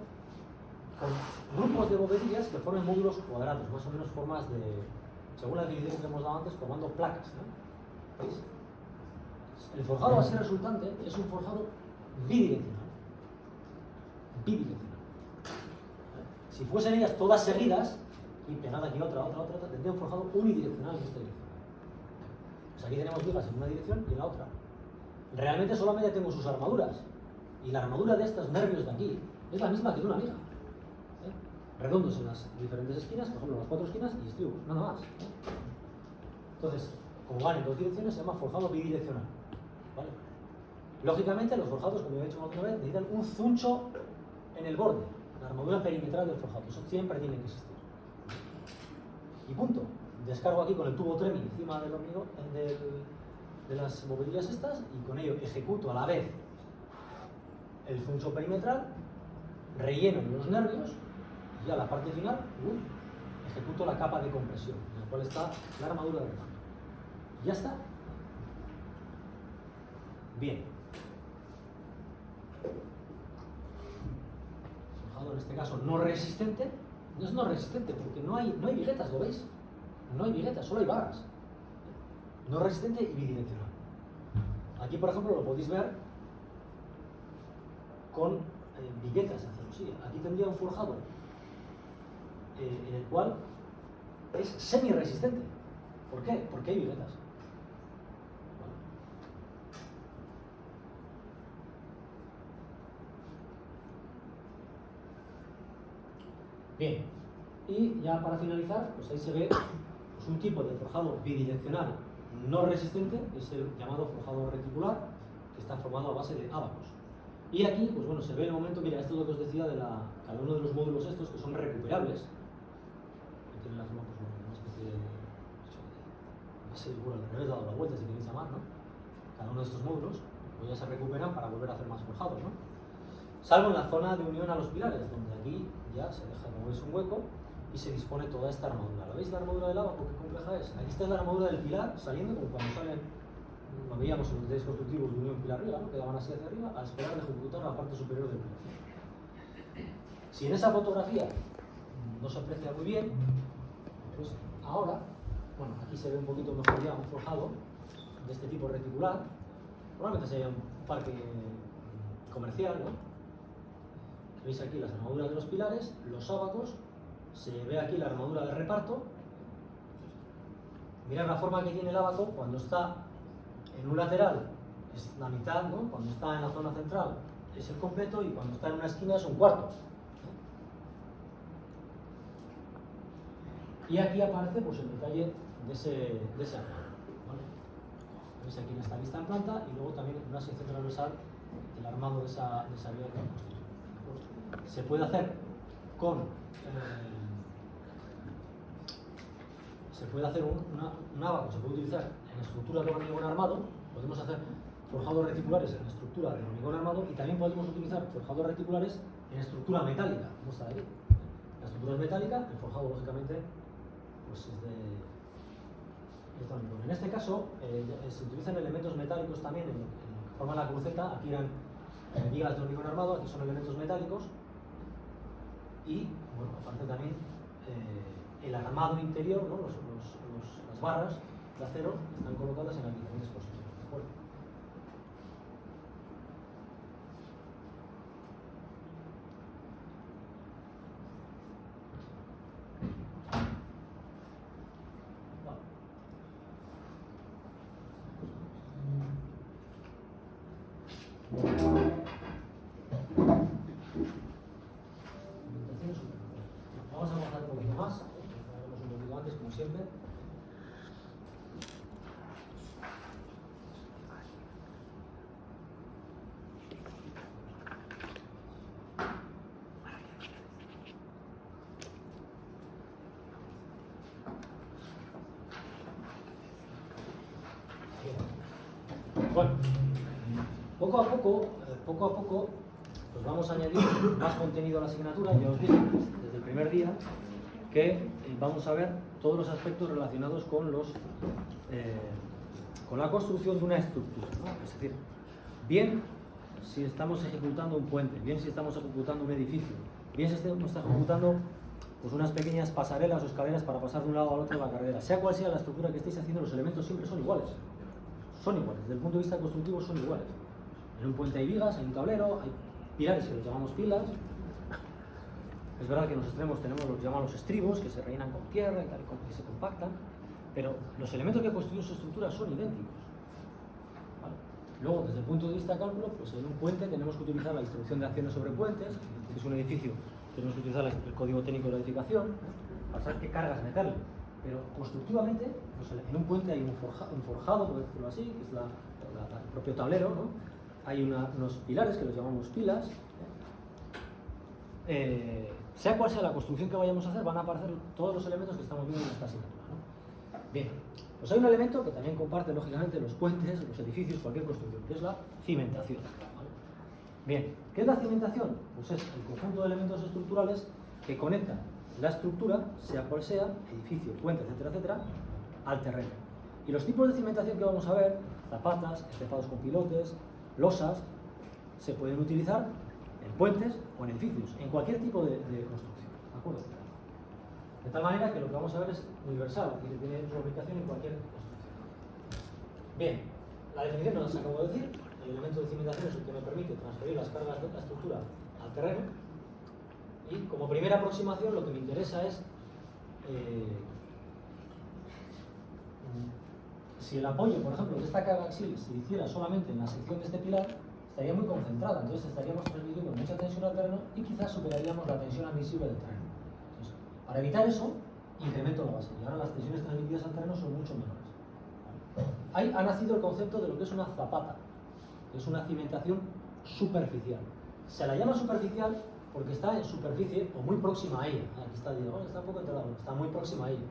con grupos de bovedillas que formen módulos cuadrados, más o menos formas de, según la definición que hemos dado antes, formando placas, ¿no? ¿Veis? El forjado así resultante es un forjado bidireccional. Bidireccional. Si fuesen ellas todas seguidas, y pegada aquí otra, tendría un forjado unidireccional en esta dirección. Pues aquí tenemos vigas en una dirección y en la otra. Realmente solamente tengo sus armaduras. Y la armadura de estos nervios de aquí es la misma que de una viga. Redondos en las diferentes esquinas, por ejemplo, en las 4 esquinas y estribos, nada más. Entonces, como van en dos direcciones, se llama forjado bidireccional. ¿Vale? Lógicamente, los forjados, como ya he dicho alguna vez, necesitan un zuncho en el borde, la armadura perimetral del forjado. Eso siempre tiene que existir. Y punto. Descargo aquí con el tubo Tremi encima del hormigón, de las bovedillas estas, y con ello ejecuto a la vez el zuncho perimetral, relleno los nervios, y a la parte final, ejecuto la capa de compresión, en la cual está la armadura de reparto. ¿Ya está? Bien. Forjado en este caso no resistente. No es no resistente porque no hay viguetas, ¿lo veis? No hay viguetas, solo hay barras. No resistente y bidireccional. Aquí, por ejemplo, lo podéis ver con viguetas hacia sí. Aquí tendría un forjado en el cual es semi-resistente. ¿Por qué? Porque hay viguetas. Bien, y ya para finalizar, pues ahí se ve pues, un tipo de forjado bidireccional no resistente, es el llamado forjado reticular, que está formado a base de ábacos. Y aquí, pues bueno, se ve el momento, mira, esto es lo que os decía de cada uno de los módulos estos que son recuperables, que tienen la forma, pues bueno, una especie de base de cura, al revés, dado la vuelta, si queréis llamar, ¿no? Cada uno de estos módulos, pues ya se recuperan para volver a hacer más forjados, ¿no? Salvo en la zona de unión a los pilares, donde aquí ya se deja, como veis, un hueco y se dispone toda esta armadura. ¿Lo veis la armadura del ábaco? ¿Qué compleja es? Aquí está la armadura del pilar saliendo, como cuando salen, lo veíamos en los detalles constructivos de unión pilar-arriba, ¿no? Quedaban así hacia arriba, a esperar de ejecutar la parte superior del pilar. Si en esa fotografía no se aprecia muy bien, pues ahora, bueno, aquí se ve un poquito mejor ya un forjado de este tipo reticular, probablemente sería un parque comercial, ¿no? Veis aquí las armaduras de los pilares, los ábacos, se ve aquí la armadura de reparto. Mirad la forma que tiene el ábaco cuando está en un lateral es la mitad, ¿no? Cuando está en la zona central es el completo y cuando está en una esquina es un cuarto, ¿no? Y aquí aparece pues, el detalle de ese armado, ¿vale? Veis aquí en esta vista en planta y luego también en una sección transversal el armado de esa vía que hemos visto. Se puede hacer con se puede hacer un ábaco, se puede utilizar en estructura de hormigón armado, podemos hacer forjados reticulares en estructura de hormigón armado y también podemos utilizar forjados reticulares en estructura metálica, como está aquí. La estructura es metálica, el forjado lógicamente pues es de esta arquitectónico. En este caso se utilizan elementos metálicos también en forman la cruceta. Aquí eran vigas de hormigón armado, aquí son elementos metálicos. Y bueno, aparte también el armado interior, ¿no? Las barras de acero están colocadas en las diferentes posiciones. ¿De acuerdo? Vamos a avanzar un poquito más, haremos un poquito antes, como siempre. Bueno, poco a poco, pues vamos a añadir más contenido a la asignatura. Ya os dije desde el primer día que vamos a ver todos los aspectos relacionados con con la construcción de una estructura, ¿no? Es decir, bien si estamos ejecutando un puente, bien si estamos ejecutando un edificio, bien si estamos ejecutando pues unas pequeñas pasarelas o escaleras para pasar de un lado al otro de la carretera. Sea cual sea la estructura que estéis haciendo, los elementos siempre son iguales. Son iguales, desde el punto de vista constructivo son iguales. En un puente hay vigas, hay un tablero, hay pilares que los llamamos pilas. Es verdad que en los extremos tenemos lo que llamamos los estribos, que se rellenan con tierra y tal, que se compactan, pero los elementos que constituyen su estructura son idénticos. ¿Vale? Luego, desde el punto de vista de cálculo, pues en un puente tenemos que utilizar la instrucción de acciones sobre puentes. Si es un edificio, tenemos que utilizar el código técnico de la edificación para saber qué cargas meterle. Pero constructivamente, pues en un puente hay un forjado, por decirlo así, que es el propio tablero, ¿no? Hay unos pilares que los llamamos pilas. Sea cual sea la construcción que vayamos a hacer, van a aparecer todos los elementos que estamos viendo en esta asignatura, ¿no? Bien, pues hay un elemento que también comparte lógicamente los puentes, los edificios, cualquier construcción, que es la cimentación, ¿vale? Bien, ¿qué es la cimentación? Pues es el conjunto de elementos estructurales que conectan la estructura, sea cual sea, edificio, puente, etcétera, etcétera, al terreno. Y los tipos de cimentación que vamos a ver, zapatas, estepados con pilotes, losas, se pueden utilizar en puentes o en edificios, en cualquier tipo de construcción, ¿de acuerdo? De tal manera que lo que vamos a ver es universal, que tiene su aplicación en cualquier construcción. Bien, la definición nos la acabo de decir. El elemento de cimentación es el que me permite transferir las cargas de la estructura al terreno. Y como primera aproximación lo que me interesa es si el apoyo, por ejemplo, de esta carga axial se hiciera solamente en la sección de este pilar, estaría muy concentrada, entonces estaríamos transmitiendo mucha tensión al terreno y quizás superaríamos la tensión admisible del terreno. Entonces, para evitar eso, incremento la base y ahora las tensiones transmitidas al terreno son mucho menores. Ahí ha nacido el concepto de lo que es una zapata, que es una cimentación superficial. Se la llama superficial porque está en superficie o muy próxima a ella. Aquí está Diego, está un poco enterrado, está muy próxima a ella.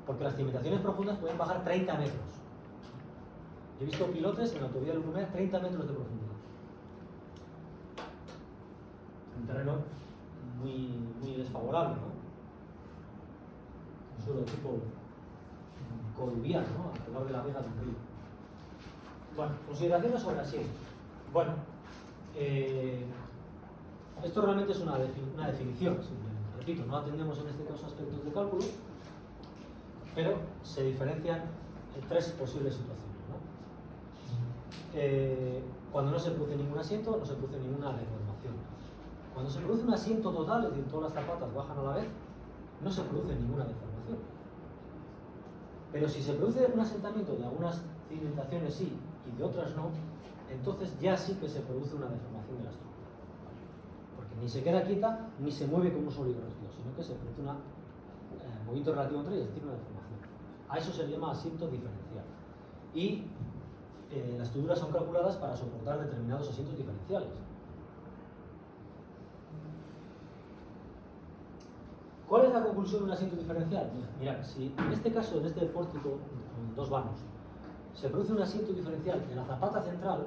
Porque las cimentaciones profundas pueden bajar 30 metros. Yo he visto pilotes en la autovía del Urumea 30 metros de profundidad. Un terreno muy desfavorable, ¿no? Un suelo de tipo coluvial, ¿no? Alrededor de la vega del río. Bueno, consideraciones sobre asiento. Bueno, esto realmente es una definición, simplemente. Repito, no atendemos en este caso aspectos de cálculo, pero se diferencian en tres posibles situaciones, ¿no? Cuando no se produce ningún asiento, no se produce ninguna deformación. Cuando se produce un asiento total, es decir, todas las zapatas bajan a la vez, no se produce ninguna deformación. Pero si se produce un asentamiento de algunas cimentaciones sí y de otras no, entonces ya sí que se produce una deformación de la estructura. Porque ni se queda quieta ni se mueve como un sólido rígido, sino que se produce un movimiento relativo entre ellas, es decir, una deformación. A eso se le llama asiento diferencial. Y las estructuras son calculadas para soportar determinados asientos diferenciales. ¿Cuál es la conclusión de un asiento diferencial? Mirad, si en este caso, en este pórtico con dos vanos, se produce un asiento diferencial en la zapata central,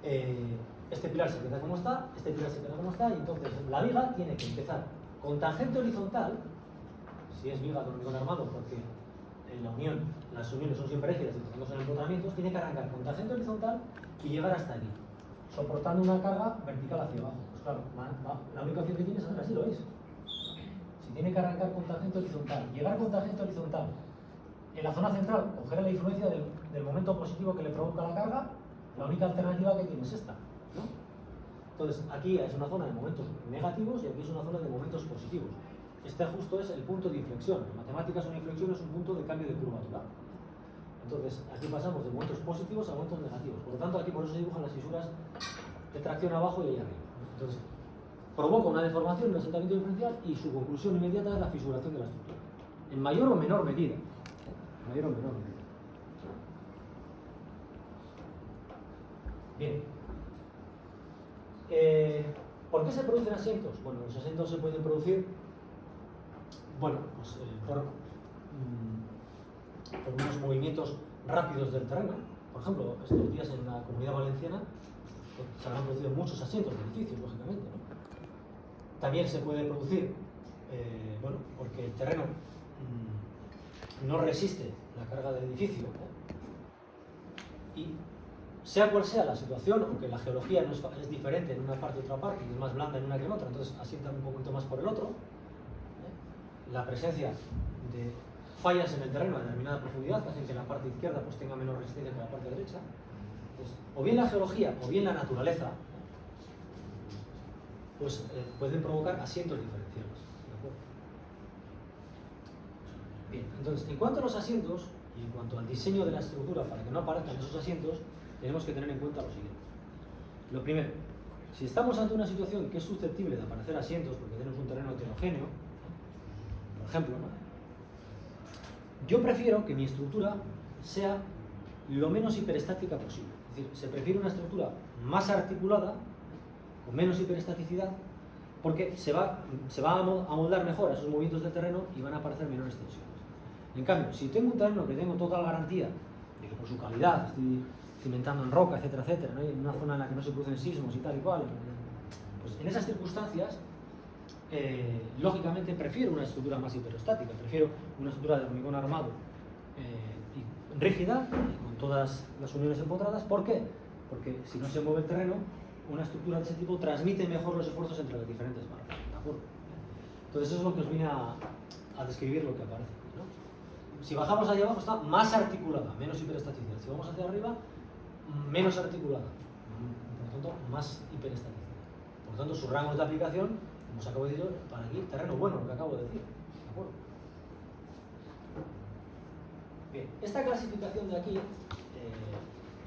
este pilar se queda como está, este pilar se queda como está, y entonces la viga tiene que empezar con tangente horizontal, si es vigas de hormigón armado, porque las uniones son siempre rígidas y tenemos en empotramientos, tiene que arrancar con tangente horizontal y llegar hasta aquí, soportando una carga vertical hacia abajo. Pues claro, la única opción que tiene es hacer así, ¿lo veis? Si tiene que arrancar con tangente horizontal, llegar con tangente horizontal en la zona central, coger la influencia del momento positivo que le provoca la carga, la única alternativa que tiene es esta, ¿no? Entonces, aquí es una zona de momentos negativos y aquí es una zona de momentos positivos. Este justo es el punto de inflexión. En matemáticas una inflexión es un punto de cambio de curvatura. Entonces, aquí pasamos de momentos positivos a momentos negativos. Por lo tanto, aquí por eso se dibujan las fisuras de tracción abajo y ahí arriba. Entonces, provoca una deformación, un asentamiento diferencial y su conclusión inmediata es la fisuración de la estructura. En mayor o menor medida. En mayor o menor medida. Bien. ¿Por qué se producen asientos? Bueno, los asientos se pueden producir, bueno, pues, por unos movimientos rápidos del terreno. Por ejemplo, estos días en la Comunidad Valenciana se habrán producido muchos asientos de edificios, lógicamente, ¿no? También se puede producir, bueno, porque el terreno no resiste la carga del edificio, y sea cual sea la situación, aunque la geología no es diferente en una parte y otra parte, y es más blanda en una que en otra, entonces asientan un poquito más por el otro, la presencia de fallas en el terreno a determinada profundidad que hacen que la parte izquierda pues tenga menos resistencia que la parte derecha. Entonces, o bien la geología o bien la naturaleza pues pueden provocar asientos diferenciales. ¿De acuerdo? Bien, entonces, en cuanto a los asientos y en cuanto al diseño de la estructura para que no aparezcan esos asientos, tenemos que tener en cuenta lo siguiente. Lo primero, si estamos ante una situación que es susceptible de aparecer asientos porque tenemos un terreno heterogéneo, por ejemplo, ¿no? Yo prefiero que mi estructura sea lo menos hiperestática posible. Es decir, se prefiere una estructura más articulada, con menos hiperestaticidad, porque se va a amoldar mejor a esos movimientos del terreno y van a aparecer menores tensiones. En cambio, si tengo un terreno que tengo total garantía de que por su calidad estoy cimentando en roca, etcétera, etcétera, ¿no? En una zona en la que no se producen sismos y tal y cual, pues en esas circunstancias, lógicamente prefiero una estructura más hiperostática, prefiero una estructura de hormigón armado y rígida, con todas las uniones empotradas. ¿Por qué? Porque si no se mueve el terreno, una estructura de ese tipo transmite mejor los esfuerzos entre las diferentes barras, ¿de acuerdo? Entonces eso es lo que os vine a describir lo que aparece, ¿no? Si bajamos hacia abajo está más articulada, menos hiperestaticidad. Si vamos hacia arriba, menos articulada, por lo tanto más hiperestaticidad. Por lo tanto, sus rangos de aplicación, como os acabo de decir, para aquí, terreno bueno, lo que acabo de decir, ¿de acuerdo? Bien, esta clasificación de aquí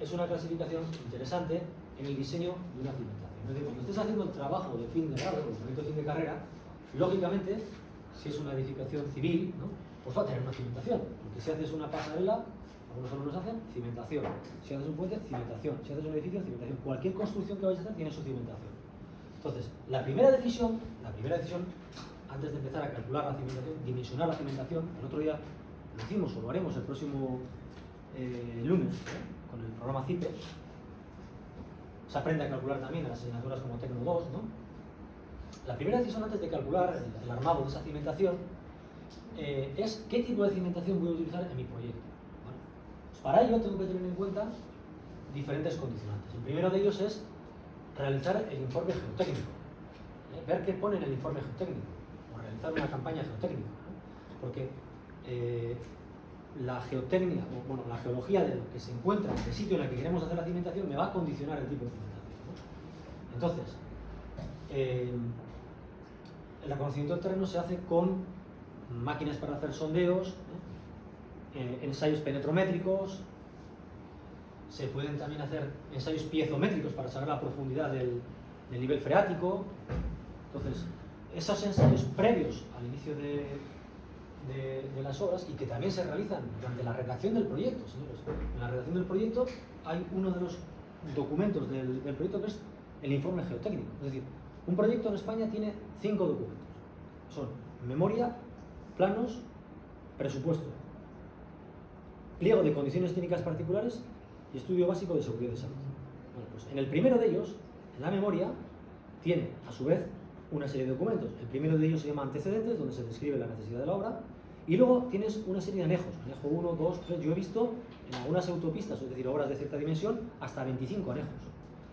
es una clasificación interesante en el diseño de una cimentación. Es decir, cuando estés haciendo el trabajo de fin de grado, el proyecto de fin de carrera, lógicamente, si es una edificación civil, ¿no? Pues va a tener una cimentación, porque si haces una pasarela, algunos alumnos hacen cimentación, si haces un puente, cimentación, si haces un edificio, cimentación. Cualquier construcción que vayas a hacer tiene su cimentación. Entonces, la primera decisión, antes de empezar a calcular la cimentación, dimensionar la cimentación, el otro día lo hicimos o lo haremos el próximo lunes, con el programa CIPE. Se aprende a calcular también en las asignaturas como Tecno 2, ¿no? La primera decisión antes de calcular el armado de esa cimentación es qué tipo de cimentación voy a utilizar en mi proyecto. ¿Vale? Pues para ello tengo que tener en cuenta diferentes condicionantes. El primero de ellos es realizar el informe geotécnico, ver qué pone en el informe geotécnico, o realizar una campaña geotécnica, ¿no? Porque la geotecnia, o bueno, la geología de lo que se encuentra en el sitio en el que queremos hacer la cimentación me va a condicionar el tipo de cimentación, ¿no? Entonces, el reconocimiento del terreno se hace con máquinas para hacer sondeos, ensayos penetrométricos, se pueden también hacer ensayos piezométricos para saber la profundidad del nivel freático. Entonces, esos ensayos previos al inicio de las obras, y que también se realizan durante la redacción del proyecto, señores. En la redacción del proyecto hay uno de los documentos del proyecto que es el informe geotécnico. Es decir, un proyecto en España tiene 5 documentos. Son memoria, planos, presupuesto, pliego de condiciones técnicas particulares y estudio básico de seguridad de salud. Bueno, pues en el primero de ellos, en la memoria, tiene a su vez una serie de documentos. El primero de ellos se llama antecedentes, donde se describe la necesidad de la obra. Y luego tienes una serie de anejos, anejo 1, 2, 3, yo he visto en algunas autopistas, es decir, obras de cierta dimensión, hasta 25 anejos,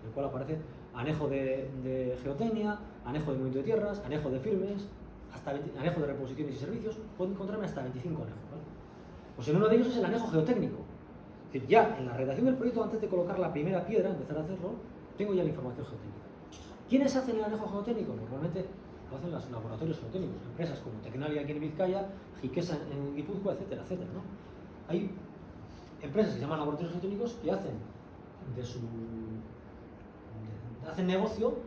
en el cual aparece anejo de geotecnia, anejo de movimiento de tierras, anejo de firmes, hasta anejo de reposiciones y servicios, puedo encontrarme hasta 25 anejos, ¿vale? Pues en uno de ellos es el anejo geotécnico. Es decir, ya en la redacción del proyecto, antes de colocar la primera piedra, empezar a hacerlo, tengo ya la información geotécnica. ¿Quiénes hacen el anejo geotécnico? Normalmente lo hacen los laboratorios geotécnicos, empresas como Tecnalia aquí en Vizcaya, Gikesa en Guipúzcoa, etcétera, etcétera, ¿no? Hay empresas que se llaman laboratorios geotécnicos que hacen hacen negocio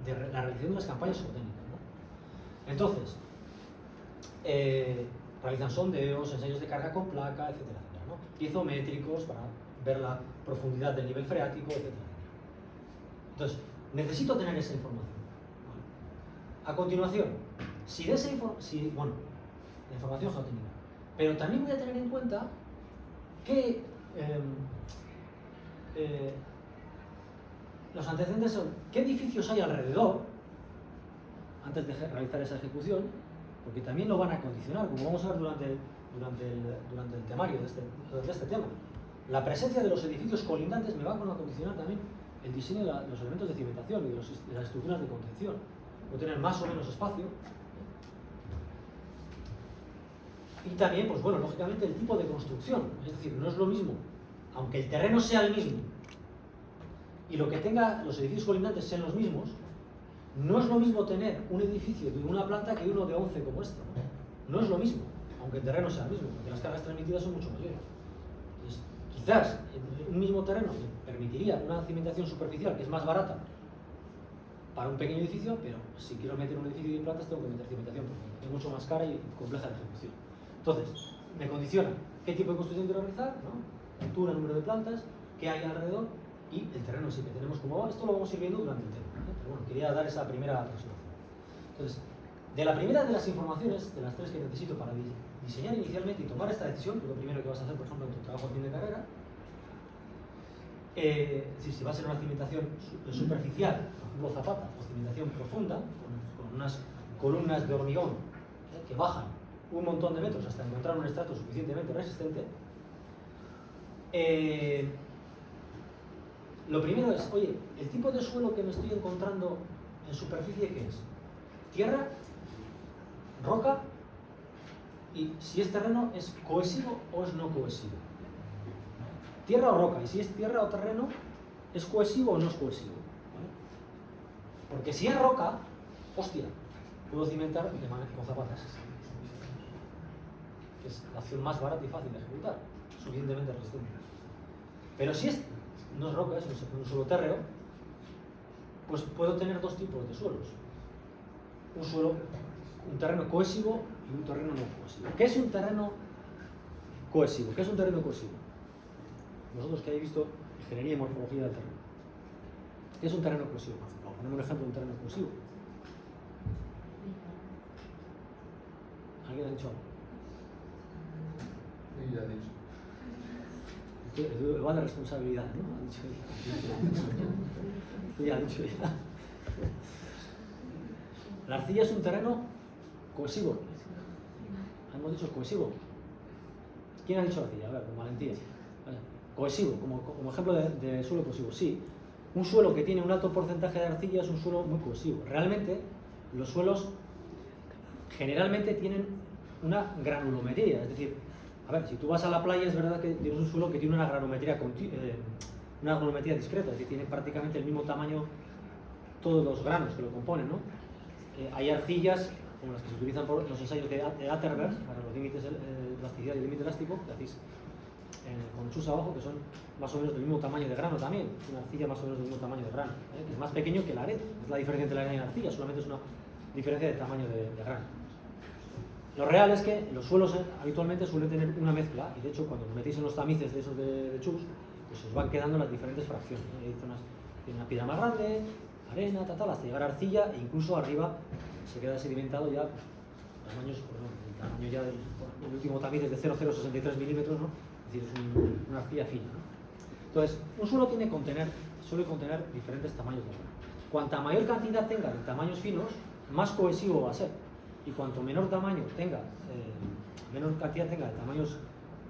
de la realización de las campañas geotécnicas, ¿no? Entonces, realizan sondeos, ensayos de carga con placa, etcétera, etcétera, ¿no? Piezométricos para ver la profundidad del nivel freático, etcétera. Entonces, necesito tener esa información. A continuación, si de esa bueno, la información geotécnica, pero también voy a tener en cuenta que los antecedentes son qué edificios hay alrededor antes de realizar esa ejecución, porque también lo van a condicionar, como vamos a ver durante el temario de este tema. La presencia de los edificios colindantes me va a condicionar también el diseño de los elementos de cimentación y de las estructuras de contención. Puedo tener más o menos espacio. Y también, pues bueno, lógicamente el tipo de construcción. Es decir, no es lo mismo, aunque el terreno sea el mismo y lo que tenga los edificios colindantes sean los mismos, no es lo mismo tener un edificio de una planta que uno de 11 como este. No es lo mismo, aunque el terreno sea el mismo, porque las cargas transmitidas son mucho mayores. Entonces, quizás en un mismo terreno me permitiría una cimentación superficial que es más barata para un pequeño edificio, pero si quiero meter un edificio de plantas tengo que meter cimentación profunda, que es mucho más cara y compleja de ejecución. Entonces, me condiciona qué tipo de construcción quiero realizar, ¿no? Altura, número de plantas, qué hay alrededor y el terreno sí que tenemos como va. Esto lo vamos a ir viendo durante el tema, ¿no? Pero bueno, quería dar esa primera aproximación. Entonces, de la primera de las informaciones, de las tres que necesito para diseñar inicialmente y tomar esta decisión, que es lo primero que vas a hacer, por ejemplo, en tu trabajo a fin de carrera, es decir, si va a ser una cimentación superficial, por ejemplo zapata, o cimentación profunda, con unas columnas de hormigón que bajan un montón de metros hasta encontrar un estrato suficientemente resistente, lo primero es, oye, el tipo de suelo que me estoy encontrando en superficie, ¿qué es? Tierra, roca, y si es terreno, ¿es cohesivo o es no cohesivo? Tierra o roca, y si es tierra o terreno, ¿es cohesivo o no es cohesivo? ¿Vale? Porque si es roca, hostia, puedo cimentar de manera con zapatas, que es la opción más barata y fácil de ejecutar, suficientemente resistente. Pero si no es roca, es un suelo térreo, pues puedo tener dos tipos de suelos. Un terreno cohesivo y un terreno no cohesivo. ¿Qué es un terreno cohesivo? ¿Qué es un terreno cohesivo? Vosotros que habéis visto ingeniería y morfología del terreno. ¿Qué es un terreno cohesivo? Vamos a poner un ejemplo de un terreno cohesivo. ¿Alguien ha dicho algo? Sí, ya he dicho. Va de responsabilidad, ¿no? Ha dicho ella. Sí, ha dicho ella. La arcilla es un terreno cohesivo. Hemos dicho cohesivo. ¿Quién ha dicho arcilla? A ver, con valentía. Vale. Cohesivo, como ejemplo de suelo cohesivo. Sí, un suelo que tiene un alto porcentaje de arcilla es un suelo muy cohesivo. Realmente, los suelos generalmente tienen una granulometría, es decir, a ver, si tú vas a la playa es verdad que tienes un suelo que tiene una granulometría discreta, es decir, tiene prácticamente el mismo tamaño todos los granos que lo componen, ¿no? Hay arcillas, como las que se utilizan por los ensayos de Atterberg, para los límites de plasticidad y límite elástico, que hacéis con chus abajo, que son más o menos del mismo tamaño de grano también, una arcilla más o menos del mismo tamaño de grano, que es más pequeño que la arena, es la diferencia entre la arena y la arcilla, solamente es una diferencia de tamaño de grano. Lo real es que los suelos habitualmente suelen tener una mezcla, y de hecho cuando metéis en los tamices de esos de chus, pues os van quedando las diferentes fracciones, ¿no? Hay zonas que tienen una piedra más grande, arena, hasta llegar a arcilla, e incluso arriba se queda sedimentado ya, pues, tamaños, pues, no, el tamaño ya del último tamiz es de 0,063 milímetros, ¿no? Es decir, es una arcilla fina, ¿no? Entonces, un suelo suele contener diferentes tamaños de grano. Cuanta mayor cantidad tenga de tamaños finos, más cohesivo va a ser. y cuanto menor tamaño tenga, menor cantidad tenga de tamaños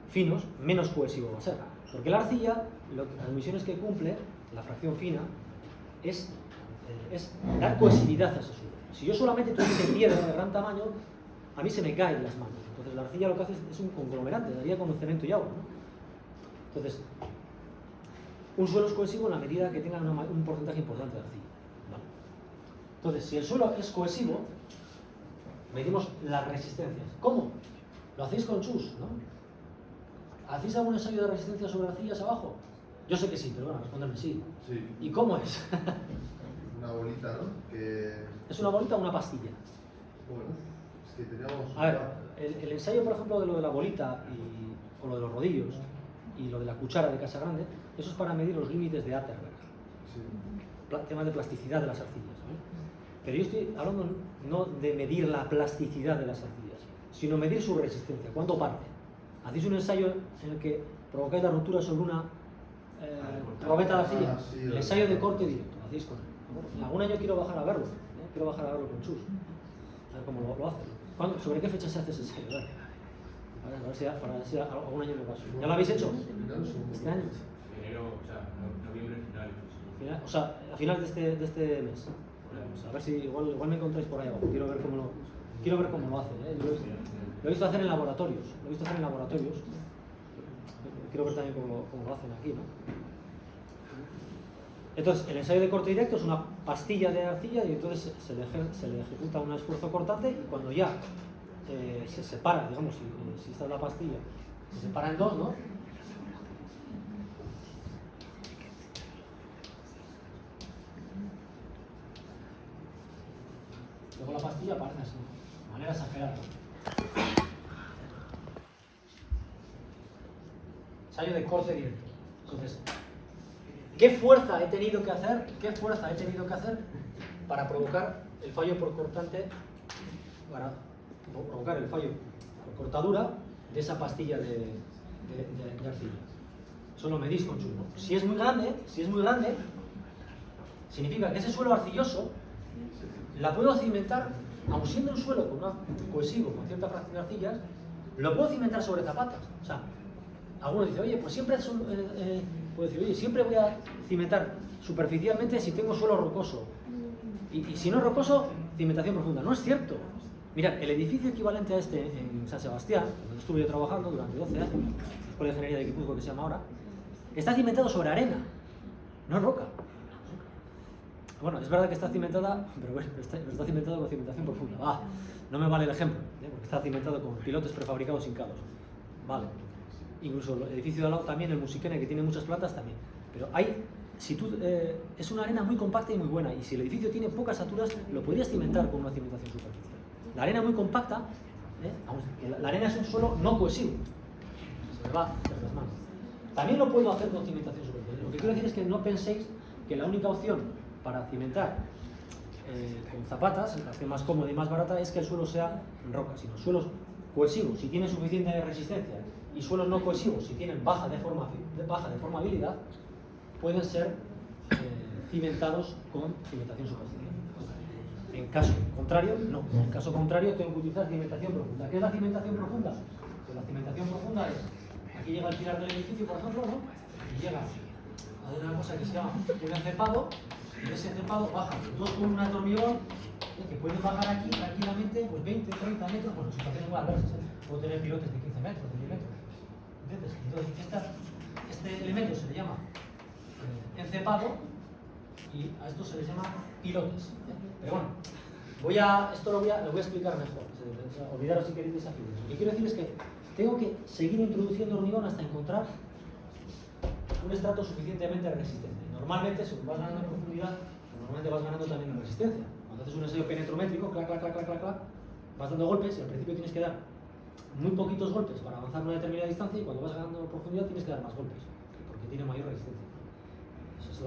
finos, menos cohesivo va a ser. Porque la arcilla, las misiones que cumple, la fracción fina, es dar cohesividad a ese suelo. Si yo solamente tuviese piedra de gran tamaño, a mí se me caen las manos. Entonces la arcilla lo que hace es un conglomerante, daría como cemento y agua, ¿no? Entonces, un suelo es cohesivo en la medida que tenga un porcentaje importante de arcilla, ¿vale? Entonces, si el suelo es cohesivo, medimos las resistencias. ¿Cómo? Lo hacéis con chus, ¿no? ¿Hacéis algún ensayo de resistencia sobre arcillas abajo? Yo sé que sí, pero bueno, responderme sí. Sí. ¿Y cómo es? Una bolita, ¿no? Que... ¿Es una bolita o una pastilla? Bueno, es que teníamos... A ver, el ensayo, por ejemplo, de lo de la bolita o lo de los rodillos y lo de la cuchara de Casagrande, eso es para medir los límites de Atterberg. Sí. Tema de plasticidad de las arcillas, ¿vale? Pero yo estoy hablando no de medir la plasticidad de las arcillas, sino medir su resistencia. ¿Cuánto parte? Hacéis un ensayo en el que provocáis la ruptura sobre una probeta de arcilla. Sí, El ensayo de corte directo, lo hacéis con él. Algún año quiero bajar a verlo, quiero bajar a verlo con chus. A ver cómo lo hace. ¿Sobre qué fecha se hace ese ensayo? A ver si algún año me paso. ¿Ya lo habéis hecho? ¿Este año? Enero, o sea, noviembre final. O sea, a finales de este mes. A ver si igual me encontráis por ahí abajo. Quiero ver cómo lo hacen. Lo he visto hacer en laboratorios. Quiero ver también cómo lo hacen aquí, ¿no? Entonces, el ensayo de corte directo es una pastilla de arcilla y entonces se le ejecuta un esfuerzo cortante y cuando ya se separa, digamos, si esta es la pastilla, se separa en dos, ¿no? Luego la pastilla aparece así, de manera exagerada. Ensayo de corte directo. Entonces, ¿qué fuerza he tenido que hacer para provocar el fallo por cortante, para provocar el fallo por cortadura de esa pastilla de arcilla? Eso lo medís con chus, ¿no? Si es muy grande, significa que ese suelo arcilloso la puedo cimentar, aun siendo un suelo cohesivo, con cierta fracción de arcillas, lo puedo cimentar sobre zapatas. O sea, algunos dicen, oye, pues siempre voy a cimentar superficialmente si tengo suelo rocoso. Y si no es rocoso, cimentación profunda. No es cierto. Mirad, el edificio equivalente a este en San Sebastián, donde estuve yo trabajando durante 12 años, la Escuela de Ingeniería de Guipúzcoa que se llama ahora, está cimentado sobre arena, no es roca. Bueno, es verdad que está cimentada, pero bueno, está cimentado con cimentación profunda. No me vale el ejemplo, porque está cimentado con pilotes prefabricados hincados. Vale. Incluso el edificio de al lado también, el Musiquene, que tiene muchas plantas también. Pero es una arena muy compacta y muy buena, y si el edificio tiene pocas alturas, lo podrías cimentar con una cimentación superficial. La arena muy compacta, la arena es un suelo no cohesivo, se me va de las manos. También lo puedo hacer con cimentación superficial. Lo que quiero decir es que no penséis que la única opción para cimentar con zapatas, la opción más cómoda y más barata, es que el suelo sea roca, sino suelos cohesivos, si tienen suficiente resistencia, y suelos no cohesivos, si tienen baja deformabilidad, pueden ser cimentados con cimentación superficial. En caso contrario, no. En caso contrario, tengo que utilizar cimentación profunda. ¿Qué es la cimentación profunda? Pues la cimentación profunda es, aquí llega el pilar del edificio, por ejemplo, ¿no? Y llega a una cosa que se llama un encepado, y de ese encepado bajan dos columnas de hormigón que pueden bajar aquí tranquilamente pues 20, 30 metros, bueno, situaciones muy adversas, puedo tener pilotes de 15 metros, de 10 metros. ¿Entiendes? Entonces, este elemento se le llama encepado y a esto se les llama pilotes. Pero bueno, esto lo voy a explicar mejor. Olvidaros si queréis de esa figura. Lo que quiero decir es que tengo que seguir introduciendo hormigón hasta encontrar un estrato suficientemente resistente. Normalmente, según vas ganando en profundidad, normalmente vas ganando también en resistencia. Cuando haces un ensayo penetrométrico, clac, clac, clac, clac, clac, clac, vas dando golpes y al principio tienes que dar muy poquitos golpes para avanzar una determinada distancia y cuando vas ganando en profundidad tienes que dar más golpes, porque tiene mayor resistencia. Esa es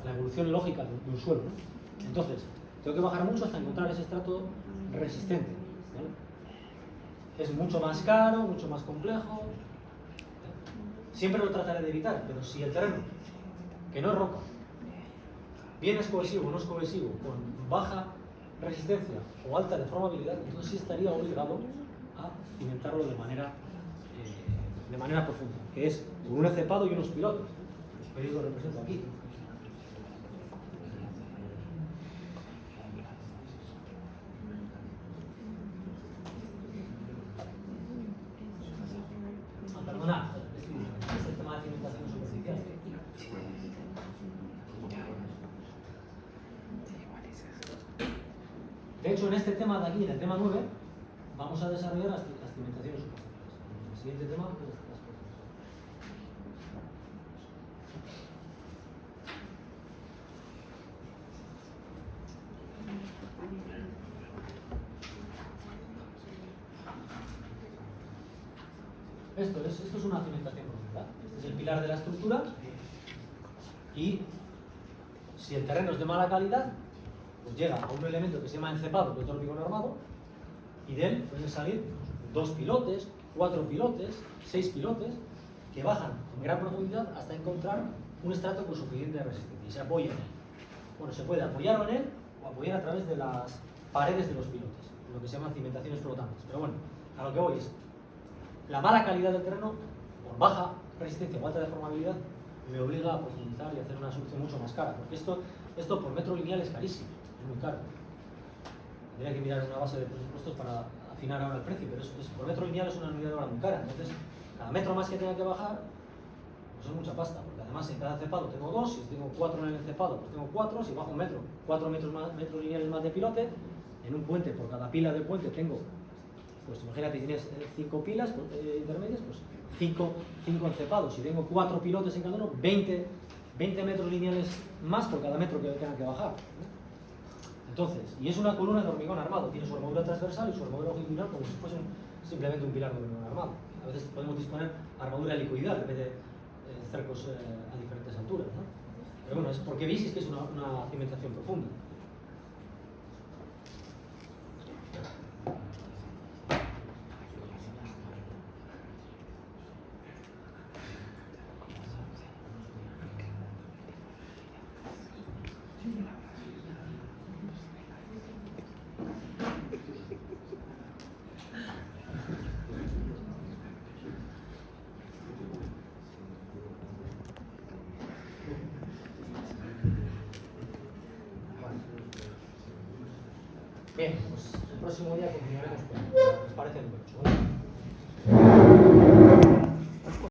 la evolución lógica de un suelo, ¿no? Entonces, tengo que bajar mucho hasta encontrar ese estrato resistente, ¿vale? Es mucho más caro, mucho más complejo. Siempre lo trataré de evitar, pero si el terreno, que no es roca, bien es cohesivo o no es cohesivo, con baja resistencia o alta deformabilidad, entonces sí estaría obligado a cimentarlo de manera profunda, que es con un encepado y unos pilotes. Veis, lo represento aquí. Perdonad, es el tema de cimentación superficial. De hecho, en este tema de aquí, en el tema 9, vamos a desarrollar las cimentaciones superficiales. El siguiente tema es las profundas. Esto es una cimentación profunda. Este es el pilar de la estructura. Y si el terreno es de mala calidad, pues llega a un elemento que se llama encepado, que es hormigón armado, y de él pueden salir 2 pilotes, 4 pilotes, 6 pilotes, que bajan en gran profundidad hasta encontrar un estrato con suficiente resistencia y se apoya en él. Bueno, se puede apoyar en él o apoyar a través de las paredes de los pilotes, lo que se llaman cimentaciones flotantes. Pero bueno, a lo que voy es, la mala calidad del terreno, por baja resistencia o alta deformabilidad, me obliga a profundizar y hacer una solución mucho más cara, porque esto por metro lineal es carísimo, es muy caro. Tendría que mirar una base de presupuestos para afinar ahora el precio, pero por metro lineal es una unidad de obra muy cara. Entonces, cada metro más que tenga que bajar, pues es mucha pasta, porque además en cada encepado tengo 2, si tengo 4 en el encepado, pues tengo 4, si bajo un metro, 4 metros lineales más de pilote, en un puente, por cada pila del puente tengo, pues imagínate, tienes 5 pilas intermedias, pues 5 encepados. Si tengo 4 pilotes en cada uno, 20 metros lineales más por cada metro que tenga que bajar. Entonces, y es una columna de hormigón armado, tiene su armadura transversal y su armadura longitudinal como si fuese simplemente un pilar de hormigón armado. A veces podemos disponer armadura helicoidal en vez de cercos a diferentes alturas, ¿no? Pero bueno, es porque veis que es una cimentación profunda. Bien, pues el próximo día continuaremos con, ¿os parece el 8?